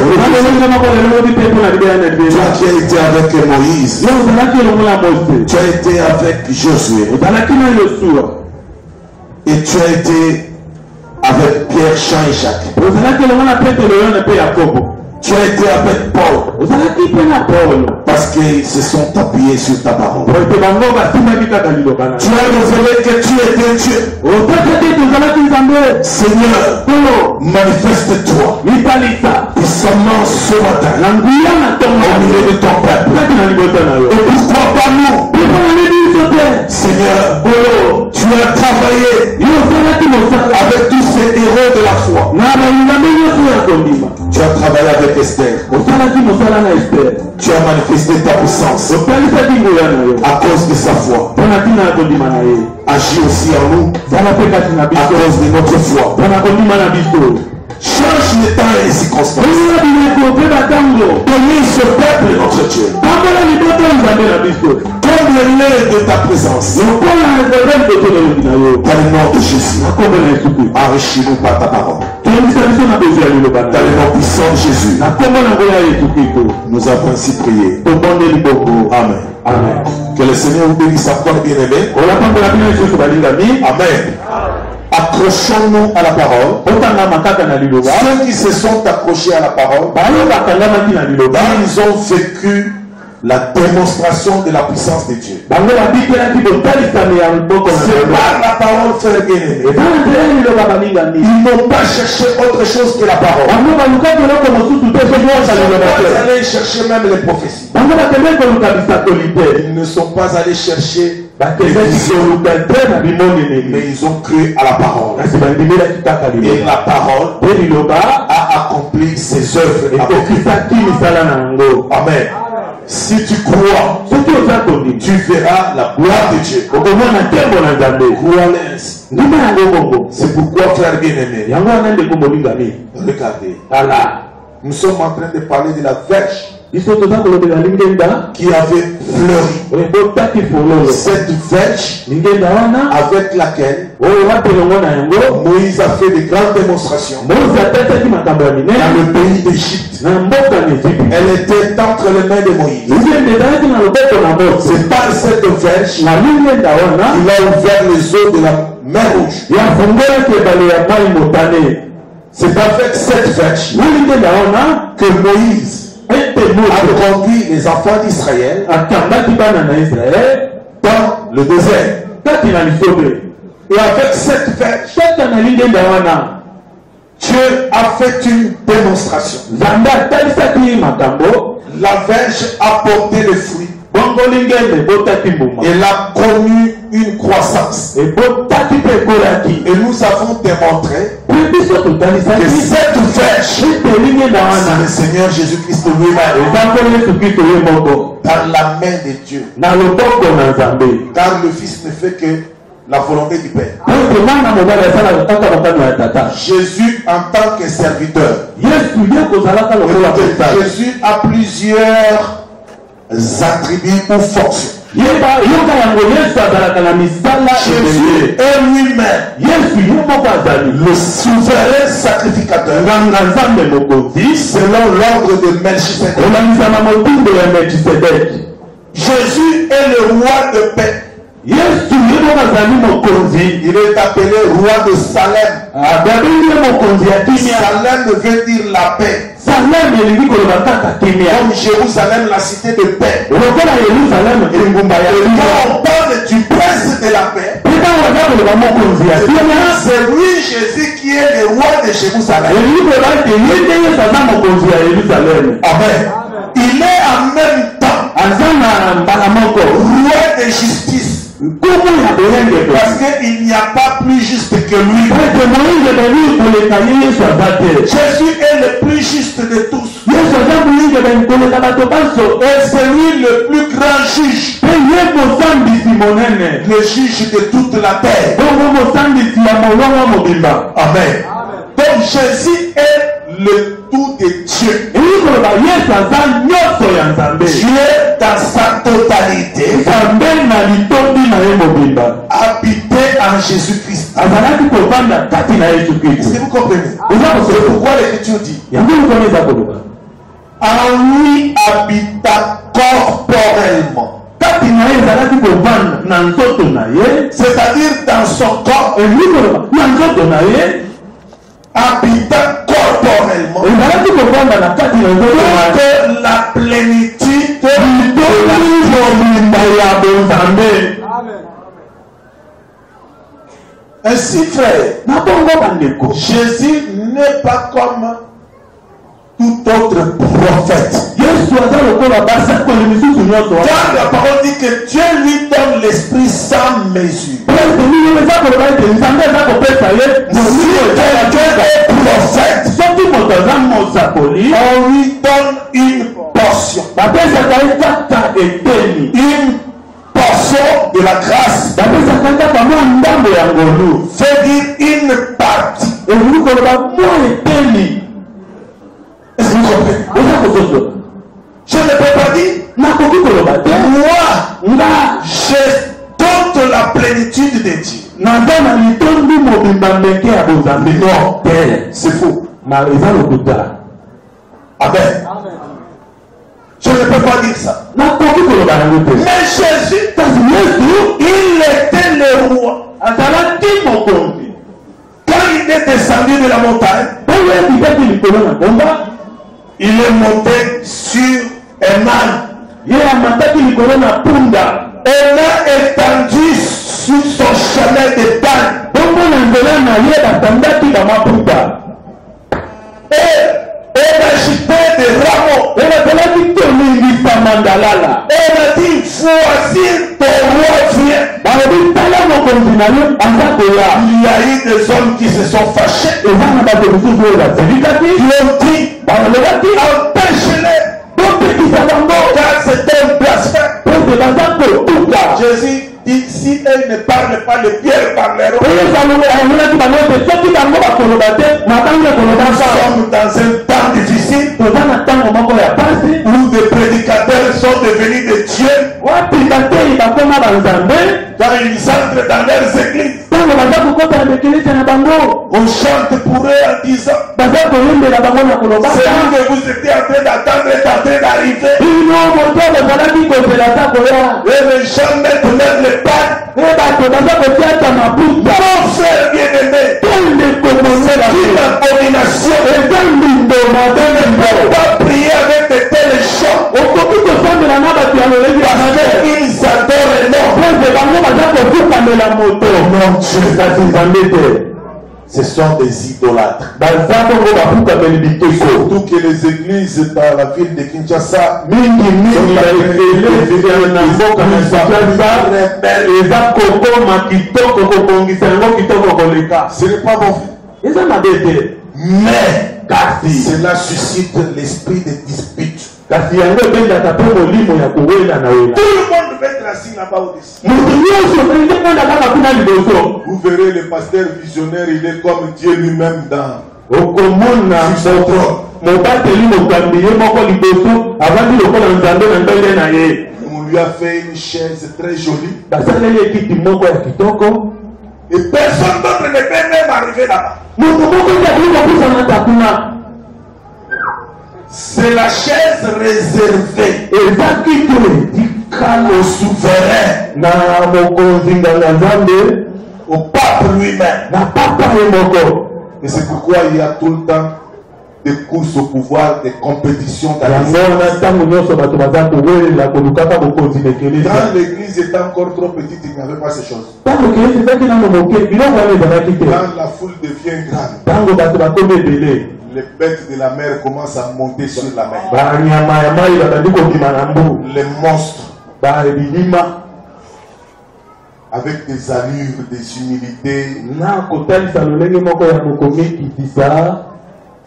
Toi qui as été avec Moïse, tu as été avec Josué, et tu as été avec Pierre, Jean et Jacques. Tu as été avec Paul, parce qu'ils se sont appuyés sur ta parole. Tu as révélé que tu étais Dieu. Seigneur, manifeste-toi puissamment ce matin au milieu de ton peuple. Et pourquoi pas nous? Seigneur, tu as travaillé avec tous ces héros de la foi. Tu as travaillé avec Esther. Tu as manifesté ta puissance à cause de sa foi. Agis aussi en nous à cause de notre foi. Change les temps et les circonstances. Bénis ce peuple, notre Dieu, comme le lait de ta présence. Dans le nom de Jésus, enrichis-nous par ta parole. Dans le nom puissant de Jésus, nous avons ainsi prié. Amen. Amen. Que le Seigneur vous bénisse encore, bien-aimés. Amen. Accrochons-nous à la parole. Ceux qui se sont accrochés à la parole, ils ont vécu la démonstration de la puissance de Dieu. C'est par la parole, frère bien-aimé. Ils n'ont pas cherché autre chose que la parole. Ils n'ont pas allé chercher même les prophéties. Ils ne sont pas allés chercher les visions, mais ils ont cru à la parole. Et la parole a accompli ses œuvres. Amen. Si tu crois, tu verras la gloire de Dieu. Crois-le ainsi. C'est pourquoi, frère bien-aimé, regardez. Nous sommes en train de parler de la verge qui avait fleuri. Cette verge avec laquelle Moïse a fait de grandes démonstrations dans le pays d'Égypte. Elle était entre les mains de Moïse. C'est par cette verge qu'il a ouvert les eaux de la mer Rouge. C'est avec cette verge que Moïse a conduit les enfants d'Israël dans le désert. Et avec cette verge, Dieu a fait une démonstration. La verge a porté le fruit. Elle a connu une croissance. Et nous avons démontré que cette verge, c'est le Seigneur Jésus-Christ lui-même, dans la main de Dieu. Car le Fils ne fait que la volonté du Père. Jésus en tant que serviteur. Jésus a plusieurs attributs ou fonctions. Jésus est lui-même le souverain sacrificateur selon l'ordre de Melchisedec. Jésus est le roi de paix. Il est appelé roi de Salem. Salem veut dire la paix. Comme Jérusalem, la cité de paix. Quand on parle du prince de la paix, c'est lui Jésus qui est le roi de Jérusalem. Amen. Il est en même temps roi de justice. Parce qu'il n'y a pas plus juste que lui. Jésus est le plus juste de tous. Et c'est lui le plus grand juge. Le juge de toute la terre. Amen. Donc Jésus est le tout de Dieu. Dieu dans sa totalité, habité en Jésus-Christ. Est-ce que vous comprenez? C'est pourquoi l'Écriture dit en lui habita corporellement. C'est-à-dire dans son corps, habitant corporellement, que la plénitude de ainsi, frère, Jésus n'est pas comme tout autre prophète. Car la parole dit que Dieu lui donne l'esprit sans mesure. Si quelqu'un est prophète, on lui donne une portion. Une portion de la grâce. C'est dire une partie. Est-ce que vous comprenez? Je ne peux pas dire moi, j'ai toute la plénitude de Dieu. Non, c'est faux. Amen. Je ne peux pas dire ça. Mais Jésus, il était le roi. Quand il est descendu de la montagne, il est monté sur un âne. Il a étendu sur son chemin de panne. Et il a jeté des rameaux. Et il a dit, voici ton roi vient. Il y a eu des hommes qui se sont fâchés. Qui ont dit, empêchez-les. Car c'est un blasphème. Jésus dit, si elle ne parle pas, les pierres parleront. Nous sommes dans un temps difficile où des prédicateurs sont devenus des dieux. Car ils entrent dans leurs églises. On chante pour eux en disant, celui que vous étiez en train d'attendre est en train d'arriver. Et les gens mettent même les pattes. Mon frère bien-aimé, c'est une abomination. Ne pas prier avec de tels chants. Ils adorent ce sont des idolâtres. Surtout que les églises dans la ville de Kinshasa ce n'est pas bon. Mais cela suscite l'esprit de dispute. Tout le monde veut être assis là-bas au-dessus. Vous verrez le pasteur visionnaire, il est comme Dieu lui-même dans son trône. lui a fait une chaise très jolie. Et personne d'autre ne peut même arriver là-bas. C'est la chaise réservée au souverain, au pape lui-même. Et c'est pourquoi il y a tout le temps des courses au pouvoir, des compétitions dans l'église était encore trop petite, il n'y avait pas ces choses. Quand la foule devient grande, les bêtes de la mer commencent à monter sur la mer. Les monstres, avec des allures, des humilités,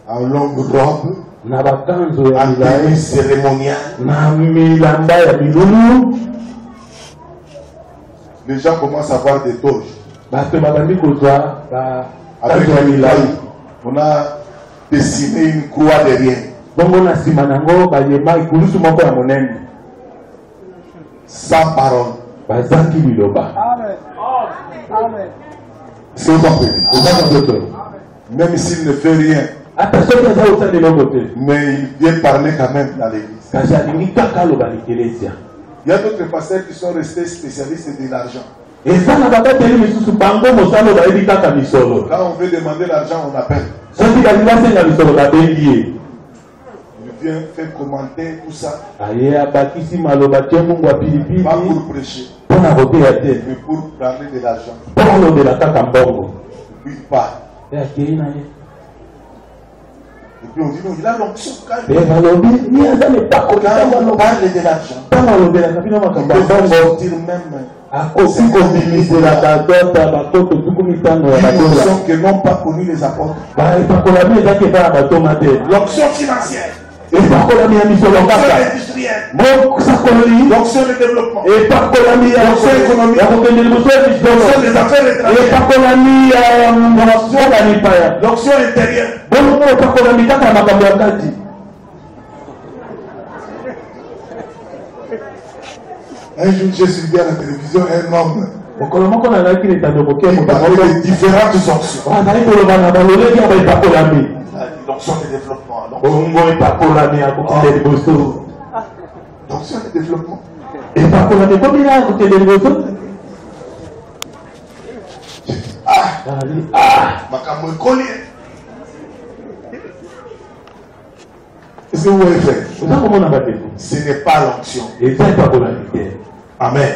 en longue robe, en tenue cérémoniale. Les gens commencent à avoir des toges. Avec une feuille, on a dessiné une croix derrière. Sans parole. C'est compris. Même s'il ne fait rien, mais il vient parler quand même dans l'église. Il y a d'autres pasteurs qui sont restés spécialistes de l'argent. Quand on veut demander l'argent, on appelle. Il vient faire commenter tout ça. Pas pour prêcher, mais pour parler de l'argent. Puis pas. Et puis on dit non, il a l'onction. Quand on parle de l'argent, il peut sortir même une onction que n'ont pas connu les apôtres. L'onction financière. L'onction industrielle. L'onction de développement. L'onction économique. L'onction des affaires étrangères. L'onction intérieure. Un jour, j'ai suivi à la télévision un homme. Il parlait de différentes onctions. L'onction de développement. L'onction de développement. Est-ce que vous voyez faire? Ce n'est pas l'onction. Amen.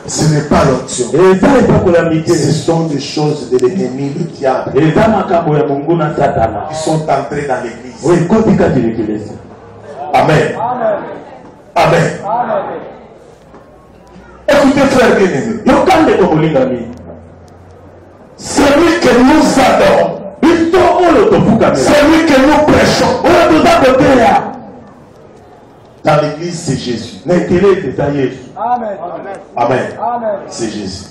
Ce n'est pas l'onction. Ce sont des choses de l'ennemi, le diable, qui sont entrés dans l'église. Amen. Amen. Écoutez, frère bien-aimé. Celui que nous adorons, celui que nous prêchons dans l'église, c'est Jésus. Amen. Amen. C'est Jésus.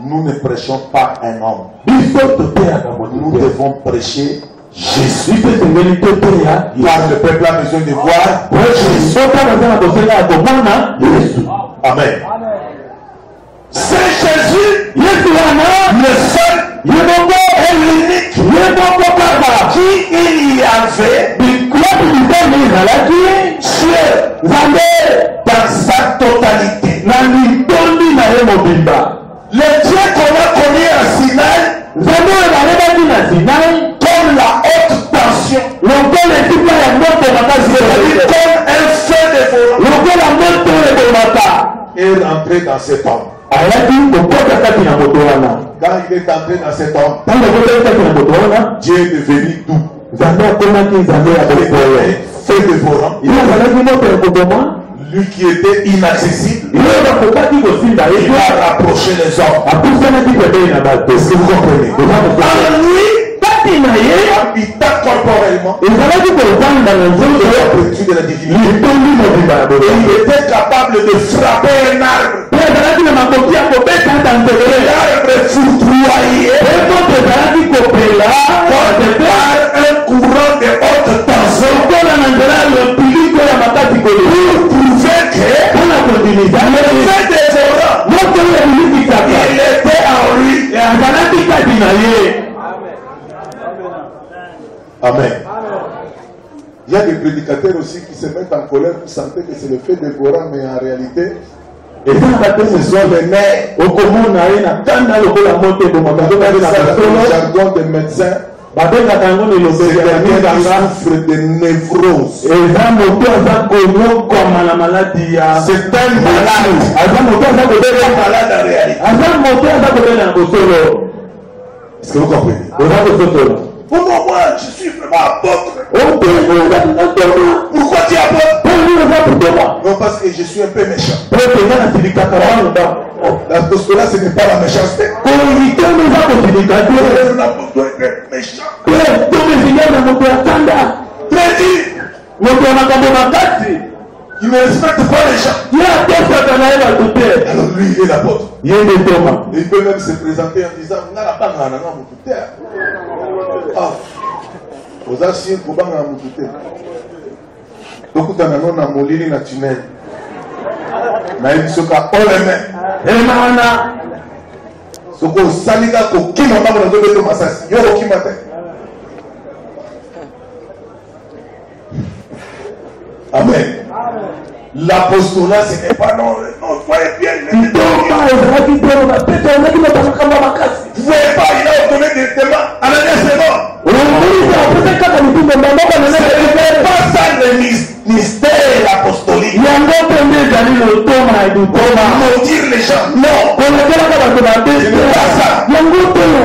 Nous ne prêchons pas un homme. Nous devons prêcher Jésus. Car le peuple a besoin de voir Jésus. Amen. C'est Jésus, le seul, et l'unique, qui il y avait Dieu dans sa totalité. Le Dieu qu'on a connu à Sinaï, comme la haute tension, comme un feu dévorant, est rentré dans cet homme. Quand il est entré dans cet homme, Dieu est devenu doux. Feu dévorant. Lui qui était inaccessible, il a rapproché les hommes. Est-ce que vous comprenez? En lui, habitant corporellement, il était capable de frapper un arbre. L'arbre foudroyé par un courant de haute tension pour prouver Amen. Il y a des prédicateurs aussi qui se mettent en colère pour sentir que c'est le fait dévorant, mais en réalité, ce sont les nerfs. C'est le jargon des médecins. C'est quelqu'un qui souffre de névrose. C'est un malade. Malade en réalité. Est-ce que vous comprenez? Oh non, moi, je suis vraiment apôtre. Pourquoi tu es apôtre? Non, parce que je suis un peu méchant. L'apostolat, ce n'est pas la méchanceté. L'apôtre doit être méchant. Très dit. Il ne respecte pas les gens. Alors lui, il est l'apôtre. Il peut même se présenter en disant aux anciens pour banga mutute. Tokutana no na molili na tunnel. Na ibisoka oleme. Emana. Soko salika ko kima mama na zobeto masasi. Yo ko kima te. Amen. L'apostolat, ce n'est pas non, soyez bien. Vous ne voyez pas, il a donné des témoins. C'est pas ça le mystère apostolique. Maudire les gens. Non. Ce n'est pas ça.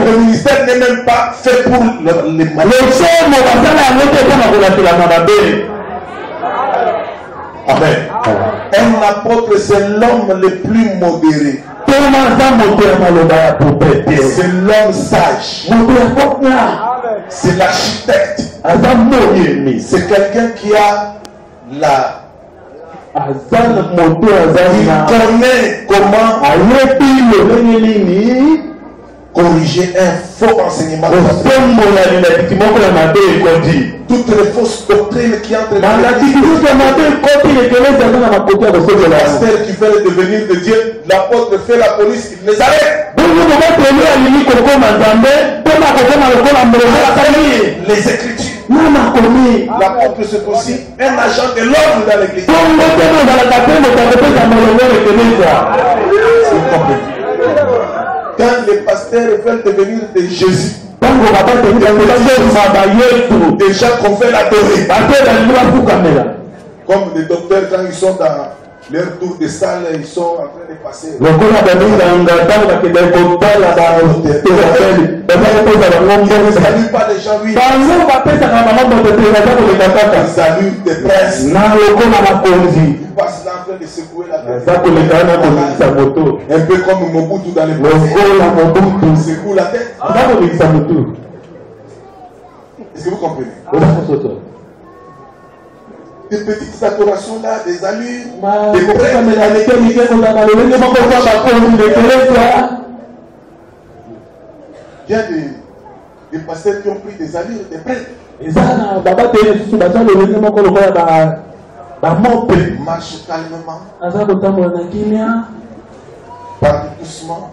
Le ministère n'est même pas fait pour les malades. Amen. Un apôtre, c'est l'homme le plus modéré. C'est l'homme sage. C'est l'architecte. C'est quelqu'un qui a il connaît comment corriger un faux enseignement. Toutes les fausses doctrines qui entrent dans le pasteur qui veut devenir de Dieu, l'apôtre fait la police, il les arrête. Les Écritures. L'apôtre c'est aussi un agent de l'ordre dans l'église. Quand les pasteurs veulent devenir de Jésus, des gens qu'on fait l'adorer, comme les docteurs quand ils sont dans leur tour de salle, ils sont en train de passer. Ils ne saluent pas les gens, oui. Ils saluent des princes. Ils passent là en train de secouer la tête. Un peu comme Mobutu dans les procès. Ils secouent la tête. Est-ce que vous comprenez? Des petites adorations là, des allures, des prêtres. Il y a des pasteurs qui ont pris des allures, des prêtres. Marche calmement. Parle doucement.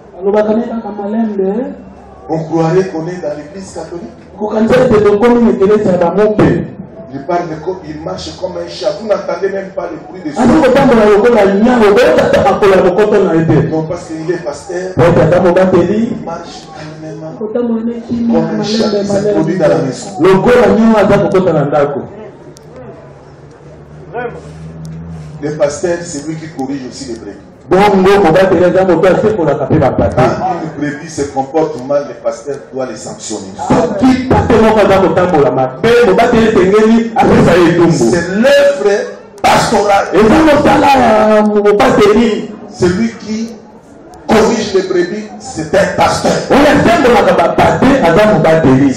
On croirait qu'on est dans l'église catholique. Il parle comme il marche comme un chat. Vous n'entendez même pas le bruit de son. Non, parce qu'il est pasteur. Il marche calmement. Comme un chat qui s'introduit dans la maison. Le pasteur, c'est lui qui corrige aussi les brebis. Quand une brebis se comporte mal, le pasteur doit les sanctionner. C'est l'œuvre pastorale. Celui qui corrige les brebis, c'est un pasteur. Ce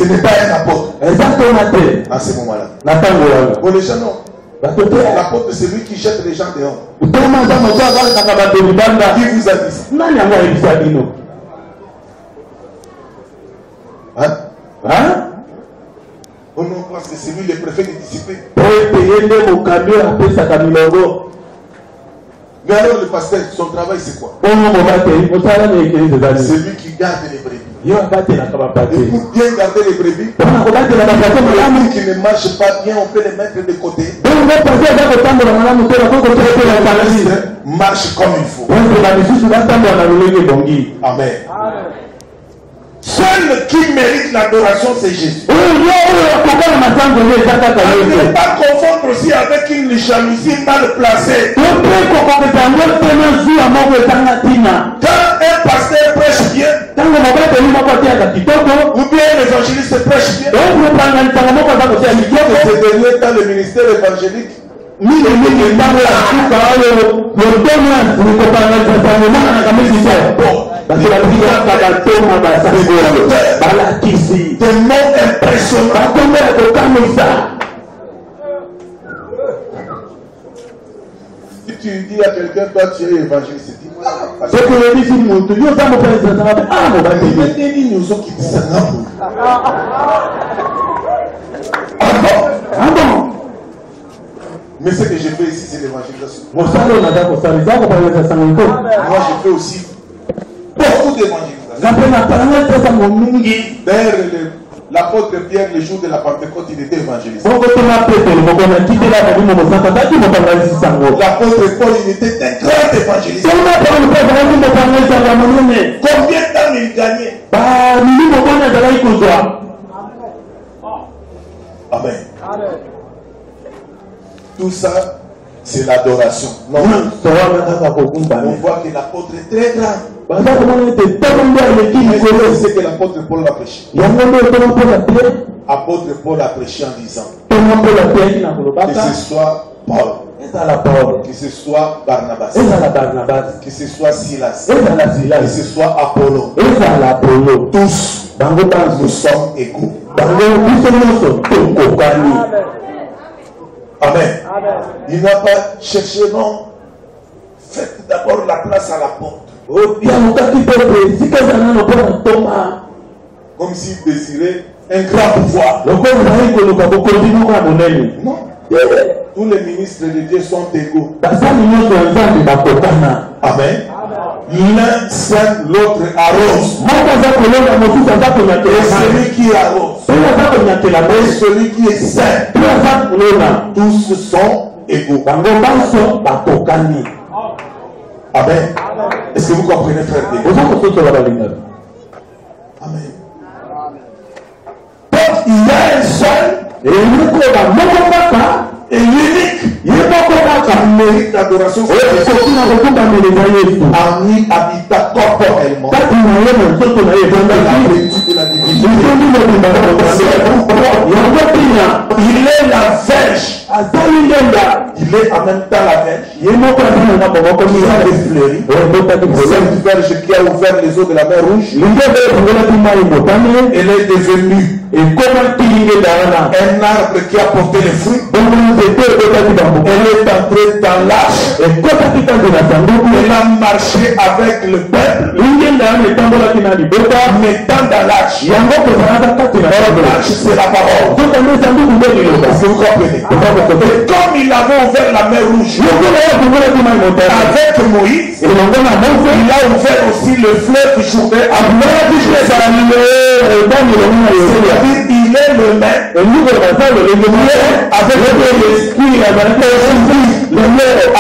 n'est pas un apôtre. À ce moment-là. Pour les gens, non. L'apôtre, c'est lui qui jette les gens dehors. Qui vous a dit ça? Hein? On nous pense que c'est lui le préfet de discipline. Mais alors le pasteur, son travail c'est quoi? C'est lui qui garde les brebis. Et pour bien garder les brebis, l'homme qui ne marche pas bien, on peut les mettre de côté. Marche comme il faut. Amen. Seul qui mérite l'adoration, c'est Jésus. Ne pas confondre aussi avec une jalousie mal placée. Quand un pasteur prêche bien, ou bien l'évangéliste prêche bien, ces derniers temps, le ministère évangélique, des mots impressionnants. Si tu dis à quelqu'un, toi tu es évangéliste, dis-moi. Mais ce que je fais ici, c'est l'évangélisation. Moi, je fais aussi beaucoup d'évangélisation. D'ailleurs, l'apôtre Pierre, le jour de la Pentecôte, il était évangéliste. L'apôtre Paul, il était un grand évangéliste. Combien de temps il gagnait? Amen. Tout ça, c'est l'adoration. Non, on voit que l'apôtre est très grand. C'est que l'apôtre Paul a prêché. Apôtre Paul a prêché en disant que ce soit Paul, que ce soit Barnabas, que ce soit Silas, que ce soit Apollo. Tous, nous sommes égaux. Amen. Il n'a pas cherché, non. Faites d'abord la place à la porte. Comme s'il désirait un grand pouvoir. Non. Tous les ministres de Dieu sont égaux. Amen. L'un sème, l'autre arrose. Et celui qui arrose, et celui qui est saint, tous sont égaux. Amen. Est-ce que vous comprenez, frère? Amen. Donc il y a un seul et l'unique qui mérite l'adoration. Ami habita corporellement. Il est la verge. Il est en même temps la verge. Il a fleuri. Cette verge qui a ouvert les eaux de la mer Rouge. Elle est devenue un arbre qui a porté les fruits. Elle est entrée dans l'arche. Elle a marché avec le peuple. Mettant dans l'arche. L'arche, c'est la parole. Est-ce que vous comprenez? Et comme il avait ouvert la mer Rouge avec Moïse, il a ouvert aussi le fleuve Jourdain. C'est-à-dire il est le même avec l'esprit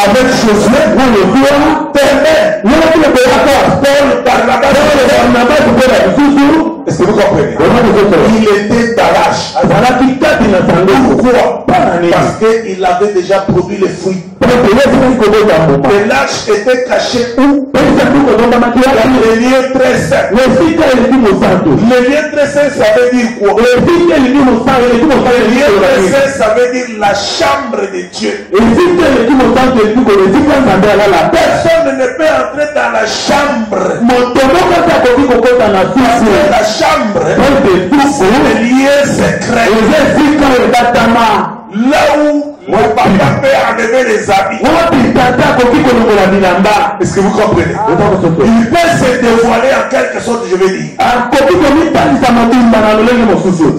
avec Josué permet Paul Barnabas. Est-ce que vous comprenez? Il était d'Arrache. Pourquoi? Parce qu'il avait déjà produit les fruits. Et l'arche était cachée où? Le lieu très saint. Le lieu très saint, ça veut dire quoi? Le lieu très saint, ça veut dire la chambre de Dieu. Personne ne peut entrer dans la chambre. La chambre, c'est le lieu secret. Là où le papa peut enlever les habits. Est-ce que vous comprenez? Il peut se dévoilé en quelque sorte, je vais dire.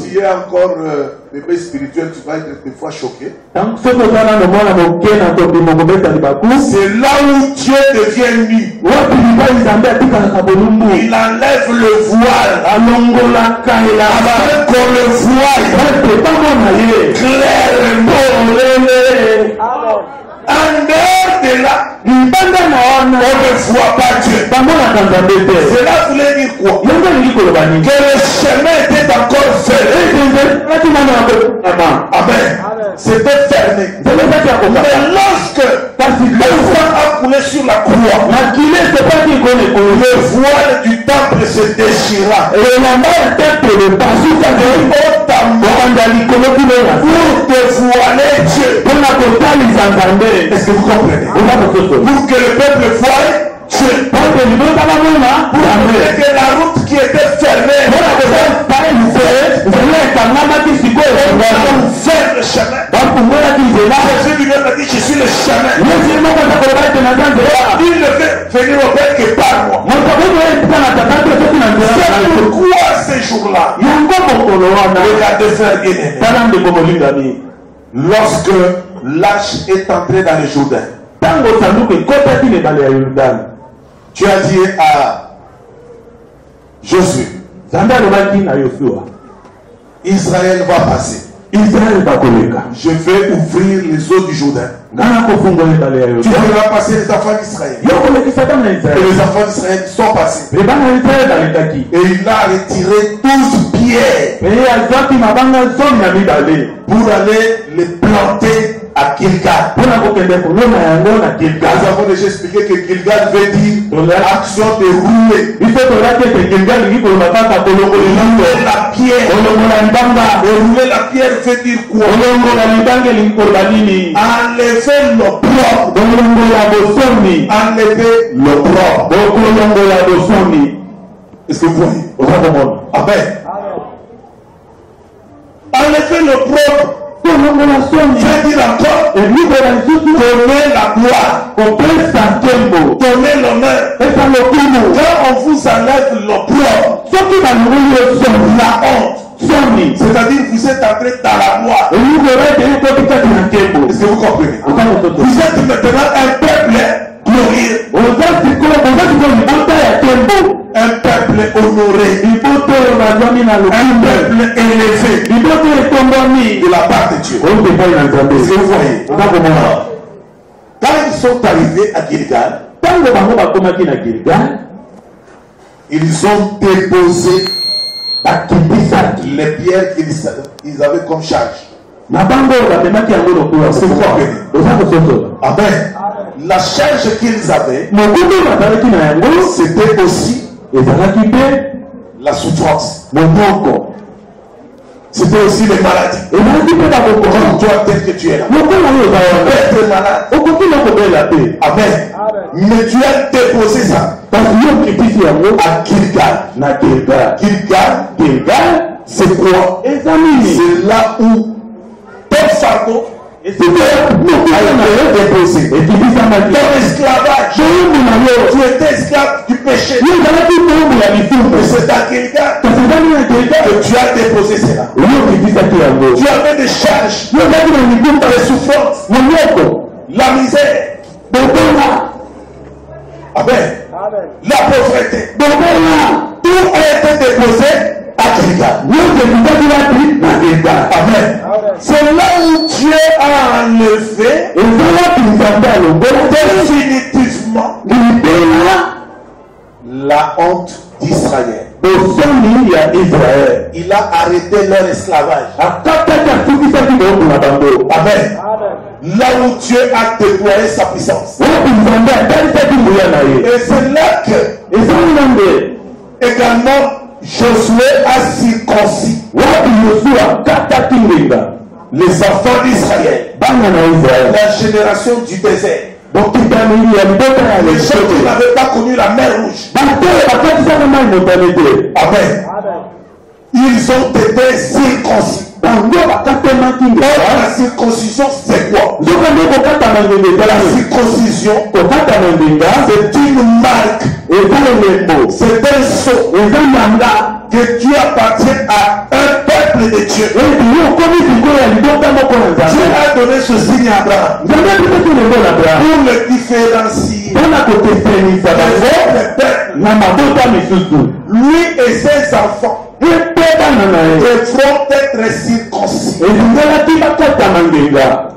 Si tu es encore bébé spirituel, tu vas être des fois choqué. C'est là où Dieu devient nu. Il enlève le voile. Avant qu'on le voie clairement. En dehors de là, on ne voit pas Dieu. Cela voulait dire quoi? Que le chemin était encore fermé. Amen. C'était fermé. Mais lorsque le sang a coulé sur la croix, le voile du temple se déchira. Pour dévoiler Dieu. Est-ce que vous comprenez? Pour que le peuple voie Dieu. Que la route qui était fermée ouvert le chemin. Jésus lui-même a dit, je suis le chemin. Il ne veut venir au Père que par moi. C'est pourquoi ces jours-là, regardez frère bien-aimé, lorsque l'arche est entrée dans le Jourdain, tu as dit à Josué, Israël va passer. Je vais ouvrir les eaux du Jourdain. Tu feras passer les enfants d'Israël. Et les enfants d'Israël sont passés. Et il a retiré 12 pierres pour aller les planter à Gilgal. Nous avons déjà expliqué que Gilgal veut dire l'action de rouler. La pierre. Et rouler la pierre veut dire quoi? Enlever l'opprobre. Enlever l'opprobre. Est-ce que vous voyez? Amen. Enlever l'opprobre. Veut dire encore donner la gloire, donner l'honneur. Quand on vous enlève l'opprobre, la honte, c'est-à-dire vous êtes entré dans la gloire. Est-ce que vous comprenez? Vous êtes maintenant un peuple glorieux, un peuple honoré, un peuple élevé de la part de Dieu. Est-ce que vous voyez? Quand ils sont arrivés à Gilgal, ils ont déposé les pierres qu'ils avaient comme charge. Amen. La charge qu'ils avaient, c'était aussi la souffrance. C'était aussi les maladies. Comme toi, tel que tu es là. Être malade. Amen. Mais tu as déposé ça à Gilgal. Gilgal, c'est quoi? C'est là où ton fardeau a été déposé. Ton esclavage. Tu étais esclave du péché. Mais c'est à Gilgal que tu as déposé cela. Tu avais des charges, des souffrances, la misère, Amen. La pauvreté. Tout a été déposé à Gilgal. Amen. C'est là où Dieu a enlevé définitivement la honte d'Israël. Il a arrêté leur esclavage. Amen. Là où Dieu a déployé sa puissance. Et c'est là que également Josué a circoncis les enfants d'Israël, la génération du désert. Les gens qui n'avaient pas connu la mer rouge. Amen. Ils ont été circoncis. La circoncision, c'est quoi? La circoncision, c'est une marque, c'est un sceau que Dieu appartient à un peuple de Dieu. Dieu a donné ce signe à Abraham pour le différencier lui et ses enfants devront être circoncis.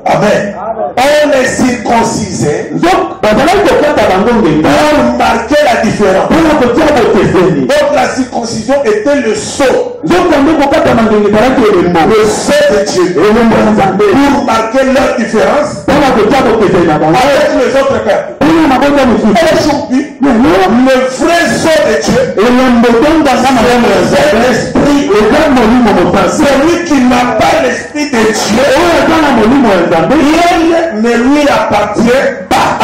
Amen. On est circoncisé pour marquer la différence. Donc la circoncision était le sceau. Le sceau de Dieu. Pour marquer leur différence avec les autres peuples. Aujourd'hui, le vrai sceau de Dieu, c'est l'esprit. Celui qui n'a pas l'esprit de Dieu, il ne lui appartient pas.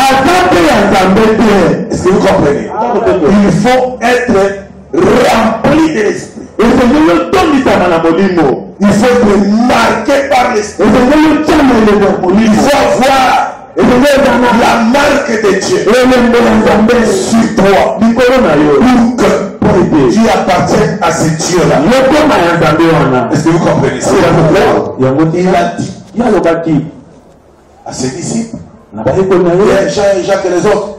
Est-ce que vous comprenez? Il faut être rempli de l'esprit. Il faut être marqué par l'esprit. Il faut avoir la marque de Dieu sur toi. Pour que Dieu appartienne à ce Dieu-là. Est-ce que vous comprenez? Il a dit à ses disciples, Jean et Jacques et les autres,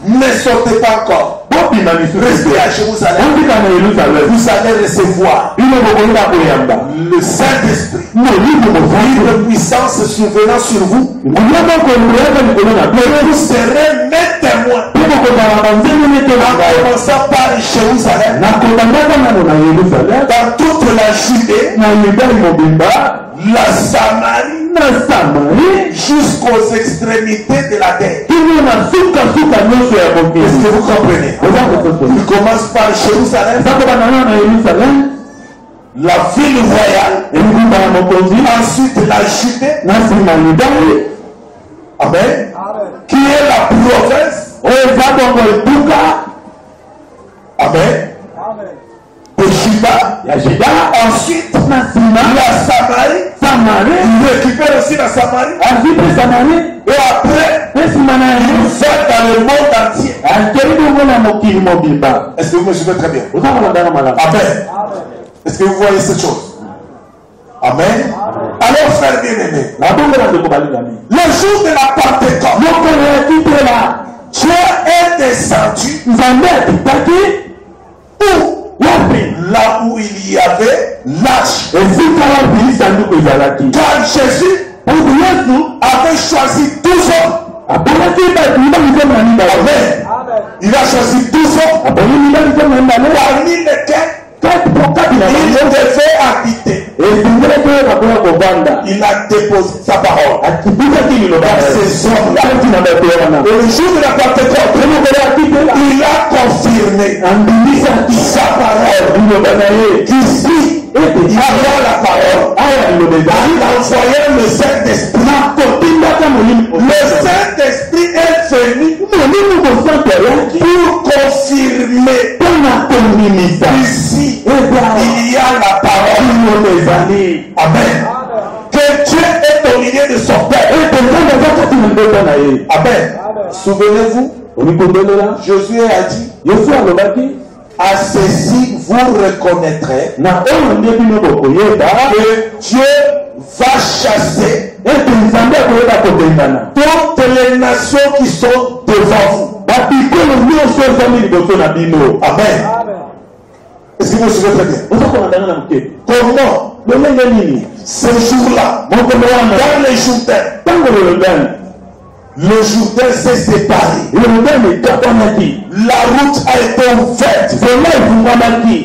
ne sortez pas encore. Restez à Jérusalem. Vous allez recevoir le Saint-Esprit, de puissance survenant sur vous. Vous serez mes témoins. En commençant par Jérusalem, dans toute la Judée, la Samarie, jusqu'aux extrémités de la terre. Est-ce que vous comprenez? Il commence par Jérusalem, la ville royale, ensuite la Judée, amen, qui est la province, amen, de Juda, ensuite la Samarie, il récupère aussi la Samarie, et après il va dans le monde entier. Est-ce que vous me suivez très bien? Amen. Est-ce que vous voyez cette chose? Amen. Alors frère bien-aimé, le jour de la Pentecôte, Dieu est descendu là où il y avait l'arche. Car Jésus avait choisi 12 hommes. Amen. Il a choisi 12 hommes parmi lesquels il devait habiter. Il a déposé sa parole dans ces hommes-là. Et le jour de la Pentecôte, il a confirmé sa parole. Ici, il a la parole. Il a envoyé le Saint-Esprit. Le Saint-Esprit est venu pour confirmer ici. Il y a la parole. Amen. Que Dieu est au milieu de son peuple. Amen. Souvenez-vous, Josué a dit, à ceci vous reconnaîtrez que Dieu va chasser toutes les nations qui sont devant vous. Amen. Est-ce que vous suivez très bien? Comment ce jour-là, dans les Jourdains, le Jourdain s'est séparé. La route a été ouverte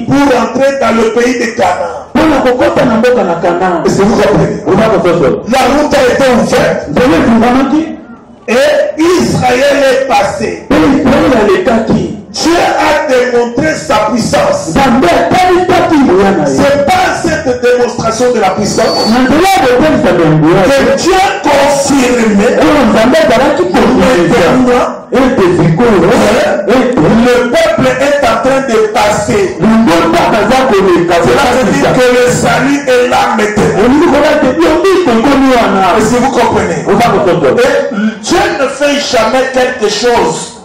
pour entrer dans le pays de Canaan. Est-ce que vous comprenez? La route a été ouverte et Israël est passé. Dieu a démontré sa puissance. C'est pas cette démonstration de la puissance que Dieu confirmait le peuple est en train de passer Cela veut dire que le salut est là maintenant. Est-ce que vous comprenez? Et Dieu ne fait jamais quelque chose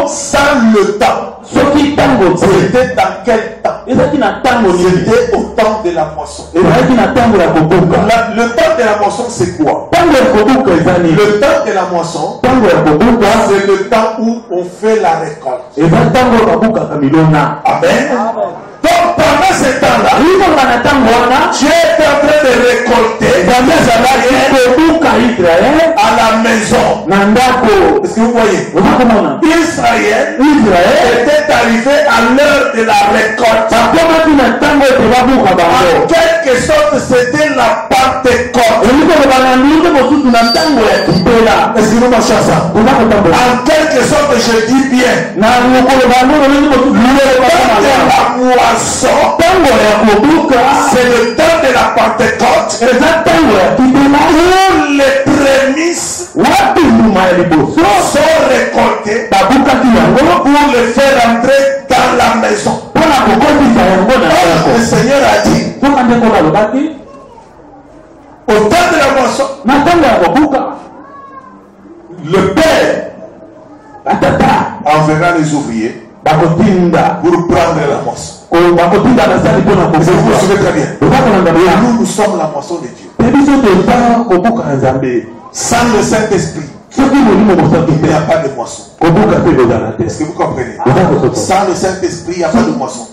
sans le temps. C'était dans quel temps? C'était au temps de la moisson. Le temps de la moisson, c'est quoi? Le temps de la moisson, c'est le temps où on fait la récolte. Amen. Donc pendant ce temps-là, Dieu est en train de récolter à la maison. Est-ce que vous voyez? Israël était arrivé à l'heure de la récolte. En quelque sorte, c'était la Pentecôte. Est-ce que vous marchez ça? En quelque sorte, je dis bien. Le temps de la moisson, c'est le temps de la Pentecôte. Où les prémices sont récoltées pour les faire entrer dans la maison. Le Seigneur a dit, au temps de la moisson, le Père enverra les ouvriers pour prendre la moisson. Vous vous souvenez très bien. Nous sommes la moisson de Dieu. Sans le Saint-Esprit, il n'y a pas de moisson. Est-ce que vous comprenez? Sans le Saint-Esprit, il n'y a pas de moisson.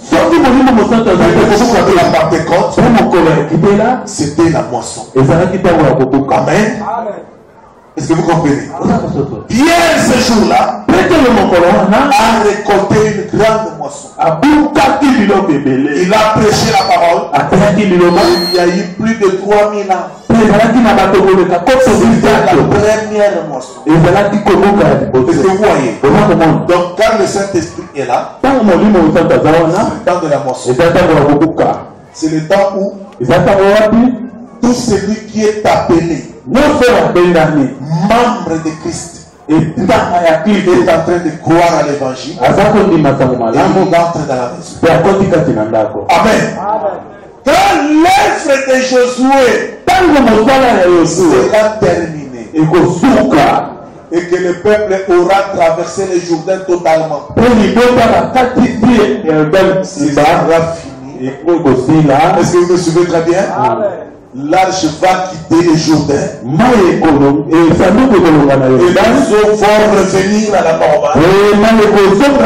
La Pentecôte, c'était la moisson. Amen. Est-ce que vous comprenez? Pierre, ce jour-là, a récolté une grande moisson. Il a prêché la parole. Il y a eu plus de 3000 ans. C'était la première moisson. Est-ce que vous voyez? Donc quand le Saint-Esprit est là, c'est le temps de la moisson. C'est le temps où tout celui qui est appelé membre de Christ est en train de croire à l'évangile et il entre dans la maison. Amen. Quand l'œuvre de Josué sera terminée et que le peuple aura traversé le Jourdain totalement, il sera fini. Est-ce que vous me suivez très bien? L'arche va quitter le Jourdain et les eaux vont revenir à la normale. Personne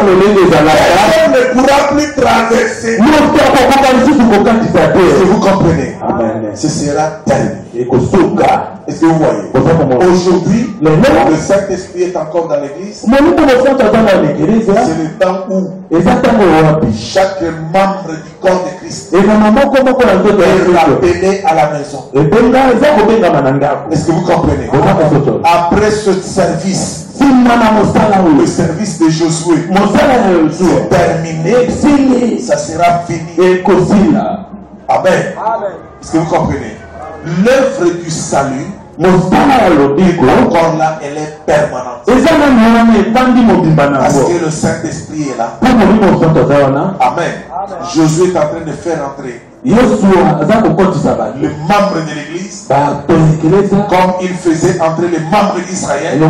ne pourra plus traverser. Est-ce que vous comprenez? Ce sera terminé. Est-ce que vous voyez? Aujourd'hui, le Saint-Esprit est encore dans l'église. C'est le temps où chaque membre du corps de Christ est appelé à la maison. Est-ce que vous comprenez? Après ce service, le service de Josué c'est terminé, ça sera fini. Amen. Est-ce que vous comprenez? L'œuvre du salut, encore là, elle est permanente. Parce que le Saint-Esprit est là. Amen. Josué est en train de faire entrer le membre de l'église comme il faisait entrer les membres d'Israël.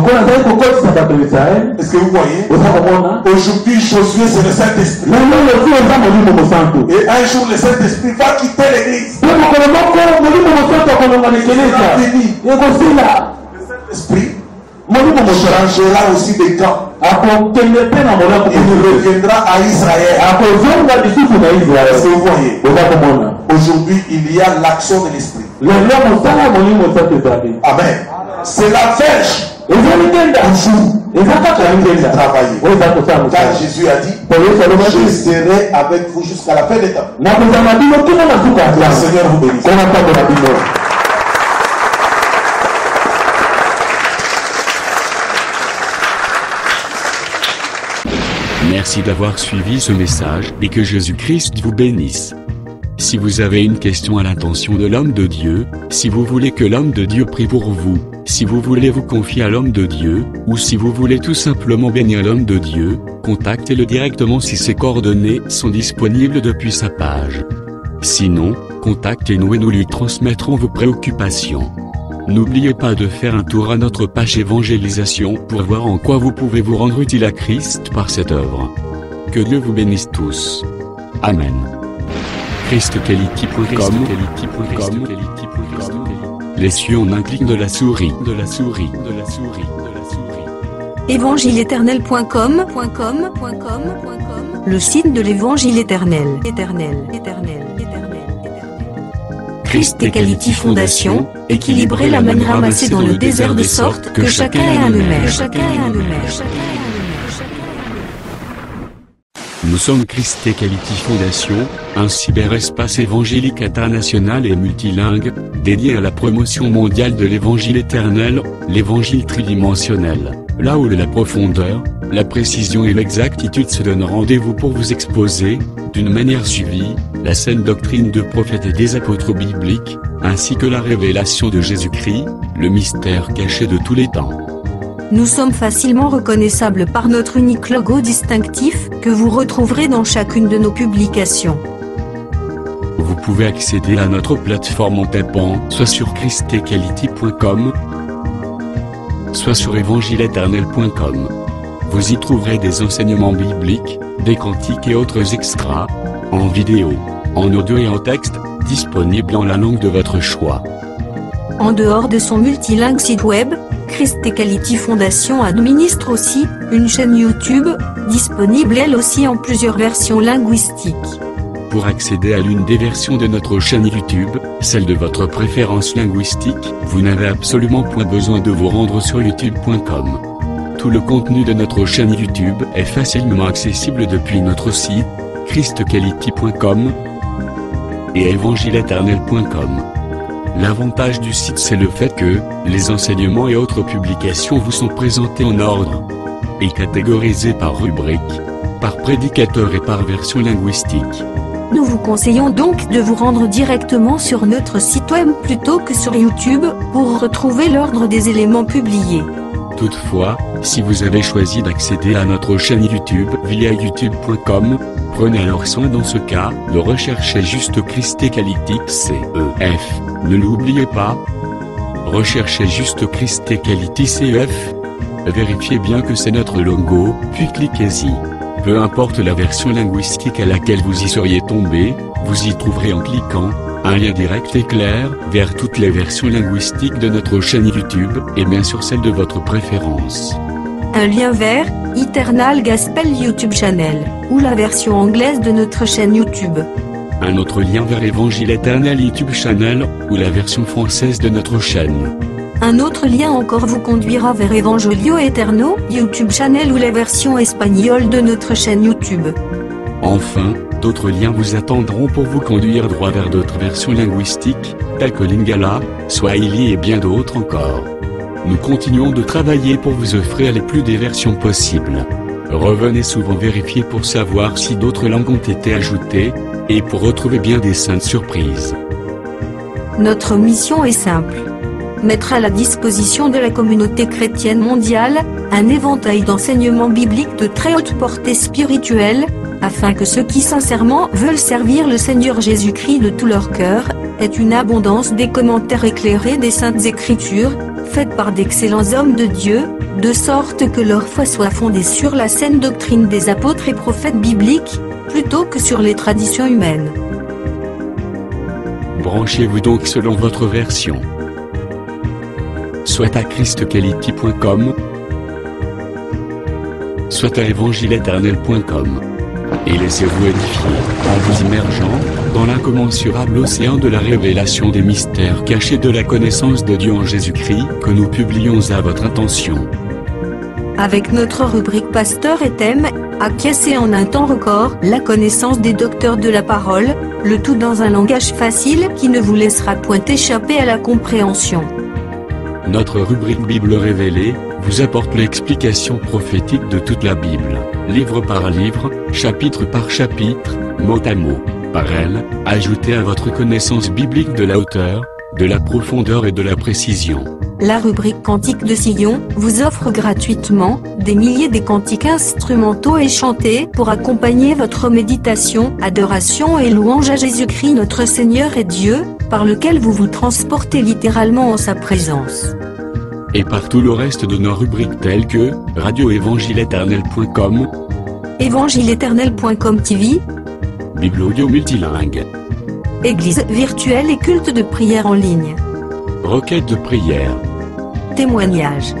Est-ce que vous voyez? Aujourd'hui, Josué, c'est le Saint-Esprit. Et un jour, le Saint-Esprit va quitter l'église. Le Saint-Esprit changera aussi de camp. Il reviendra à Israël. Est-ce que vous voyez? Aujourd'hui, il y a l'action de l'Esprit. Amen. C'est la verge. Travailler. Car Jésus a dit, je serai avec vous jusqu'à la fin des temps. Le Seigneur vous bénisse. Merci d'avoir suivi ce message et que Jésus-Christ vous bénisse. Si vous avez une question à l'intention de l'homme de Dieu, si vous voulez que l'homme de Dieu prie pour vous, si vous voulez vous confier à l'homme de Dieu, ou si vous voulez tout simplement bénir l'homme de Dieu, contactez-le directement si ses coordonnées sont disponibles depuis sa page. Sinon, contactez-nous et nous lui transmettrons vos préoccupations. N'oubliez pas de faire un tour à notre page évangélisation pour voir en quoi vous pouvez vous rendre utile à Christ par cette œuvre. Que Dieu vous bénisse tous. Amen. ChristQuality.com. Les cieux en un clic de la souris. Évangile-éternel.com, le site de l'Évangile éternel. Christ Equality Foundation, équilibrer la manne ramassée dans le désert de sorte que chacun ait un maire. Nous sommes Christ Equality Foundation, un cyberespace évangélique international et multilingue, dédié à la promotion mondiale de l'évangile éternel, l'évangile tridimensionnel, là où la profondeur, la précision et l'exactitude se donnent rendez-vous pour vous exposer, d'une manière suivie, la saine doctrine de prophètes et des apôtres bibliques, ainsi que la révélation de Jésus-Christ, le mystère caché de tous les temps. Nous sommes facilement reconnaissables par notre unique logo distinctif, que vous retrouverez dans chacune de nos publications. Vous pouvez accéder à notre plateforme en tapant soit sur christequality.com, soit sur évangile-éternel.com. Vous y trouverez des enseignements bibliques, des cantiques et autres extras, en vidéo, en audio et en texte, disponibles en la langue de votre choix. En dehors de son multilingue site web, Christ Equality Foundation administre aussi une chaîne YouTube, disponible elle aussi en plusieurs versions linguistiques. Pour accéder à l'une des versions de notre chaîne YouTube, celle de votre préférence linguistique, vous n'avez absolument point besoin de vous rendre sur youtube.com. Tout le contenu de notre chaîne YouTube est facilement accessible depuis notre site, christequality.com et évangile-éternel.com. L'avantage du site, c'est le fait que les enseignements et autres publications vous sont présentés en ordre et catégorisés par rubrique, par prédicateur et par version linguistique. Nous vous conseillons donc de vous rendre directement sur notre site web plutôt que sur YouTube pour retrouver l'ordre des éléments publiés. Toutefois, si vous avez choisi d'accéder à notre chaîne YouTube via youtube.com, prenez alors soin dans ce cas de rechercher juste Christ Equality CEF. Ne l'oubliez pas. Recherchez juste Christ Equality CEF. Vérifiez bien que c'est notre logo, puis cliquez-y. Peu importe la version linguistique à laquelle vous y seriez tombé, vous y trouverez en cliquant un lien direct et clair vers toutes les versions linguistiques de notre chaîne YouTube et bien sûr celle de votre préférence. Un lien vers Eternal Gospel YouTube Channel ou la version anglaise de notre chaîne YouTube. Un autre lien vers Évangile Éternel YouTube Channel ou la version française de notre chaîne. Un autre lien encore vous conduira vers Evangelio Eterno YouTube Channel ou la version espagnole de notre chaîne YouTube. Enfin, d'autres liens vous attendront pour vous conduire droit vers d'autres versions linguistiques, telles que Lingala, Swahili et bien d'autres encore. Nous continuons de travailler pour vous offrir les plus des versions possibles. Revenez souvent vérifier pour savoir si d'autres langues ont été ajoutées, et pour retrouver bien des saintes surprises. Notre mission est simple. Mettre à la disposition de la communauté chrétienne mondiale, un éventail d'enseignements bibliques de très haute portée spirituelle, afin que ceux qui sincèrement veulent servir le Seigneur Jésus-Christ de tout leur cœur, aient une abondance des commentaires éclairés des Saintes Écritures, faites par d'excellents hommes de Dieu, de sorte que leur foi soit fondée sur la saine doctrine des apôtres et prophètes bibliques, plutôt que sur les traditions humaines. Branchez-vous donc selon votre version. Soit à christequality.com, soit à évangile-éternel.com. Et laissez-vous édifier, en vous immergeant dans l'incommensurable océan de la révélation des mystères cachés de la connaissance de Dieu en Jésus-Christ que nous publions à votre intention. Avec notre rubrique Pasteur et thème, acquiescer en un temps record la connaissance des docteurs de la parole, le tout dans un langage facile qui ne vous laissera point échapper à la compréhension. Notre rubrique Bible révélée vous apporte l'explication prophétique de toute la Bible, livre par livre, chapitre par chapitre, mot à mot, Par elle, ajoutez à votre connaissance biblique de la hauteur, de la profondeur et de la précision. La rubrique Cantiques de Sion vous offre gratuitement des milliers de cantiques instrumentaux et chantés pour accompagner votre méditation, adoration et louange à Jésus-Christ notre Seigneur et Dieu, par lequel vous vous transportez littéralement en sa présence. Et par tout le reste de nos rubriques telles que radioévangile-éternel.com, évangile-éternel.com TV, Bible audio multilingue, Église virtuelle et culte de prière en ligne, requête de prière, témoignages,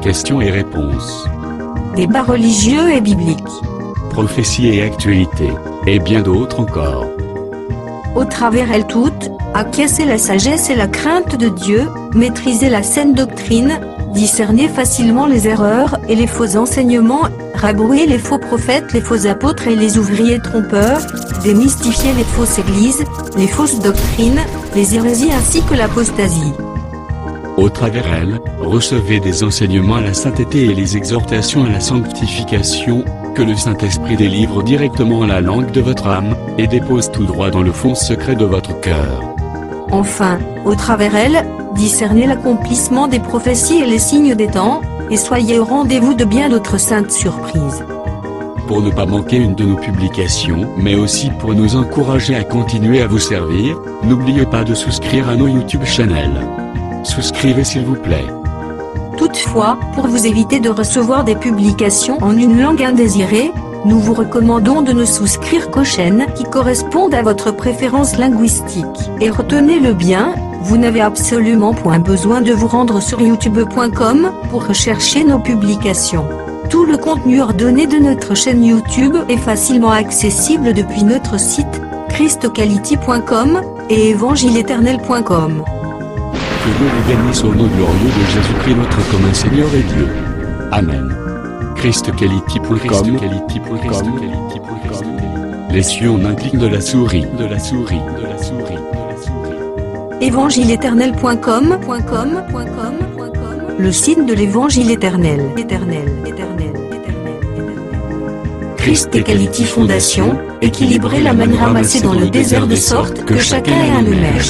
questions et réponses, débats religieux et bibliques, prophéties et actualités, et bien d'autres encore. Au travers elles toutes, acquiescez la sagesse et la crainte de Dieu, maîtrisez la saine doctrine, discernez facilement les erreurs et les faux enseignements, rabrouez les faux prophètes, les faux apôtres et les ouvriers trompeurs, démystifiez les fausses églises, les fausses doctrines, les hérésies ainsi que l'apostasie. Au travers elle, recevez des enseignements à la sainteté et les exhortations à la sanctification, que le Saint-Esprit délivre directement la langue de votre âme, et dépose tout droit dans le fond secret de votre cœur. Enfin, au travers elle, discernez l'accomplissement des prophéties et les signes des temps, et soyez au rendez-vous de bien d'autres saintes surprises. Pour ne pas manquer une de nos publications, mais aussi pour nous encourager à continuer à vous servir, n'oubliez pas de souscrire à nos YouTube channels. Souscrivez s'il vous plaît. Toutefois, pour vous éviter de recevoir des publications en une langue indésirée, nous vous recommandons de ne souscrire qu'aux chaînes qui correspondent à votre préférence linguistique. Et retenez-le bien, vous n'avez absolument point besoin de vous rendre sur youtube.com pour rechercher nos publications. Tout le contenu ordonné de notre chaîne YouTube est facilement accessible depuis notre site, christocality.com et évangile-éternel.com. Que Dieu les bénisse au nom glorieux de Jésus-Christ notre commun Seigneur et Dieu. Amen. christocality.com. Les cieux en un clic de la souris. évangile-éternel.com. Le site de l'évangile éternel. Christ et Quality Fondation, équilibrer la manne ramassée dans le désert de sorte que chacun ait un numère.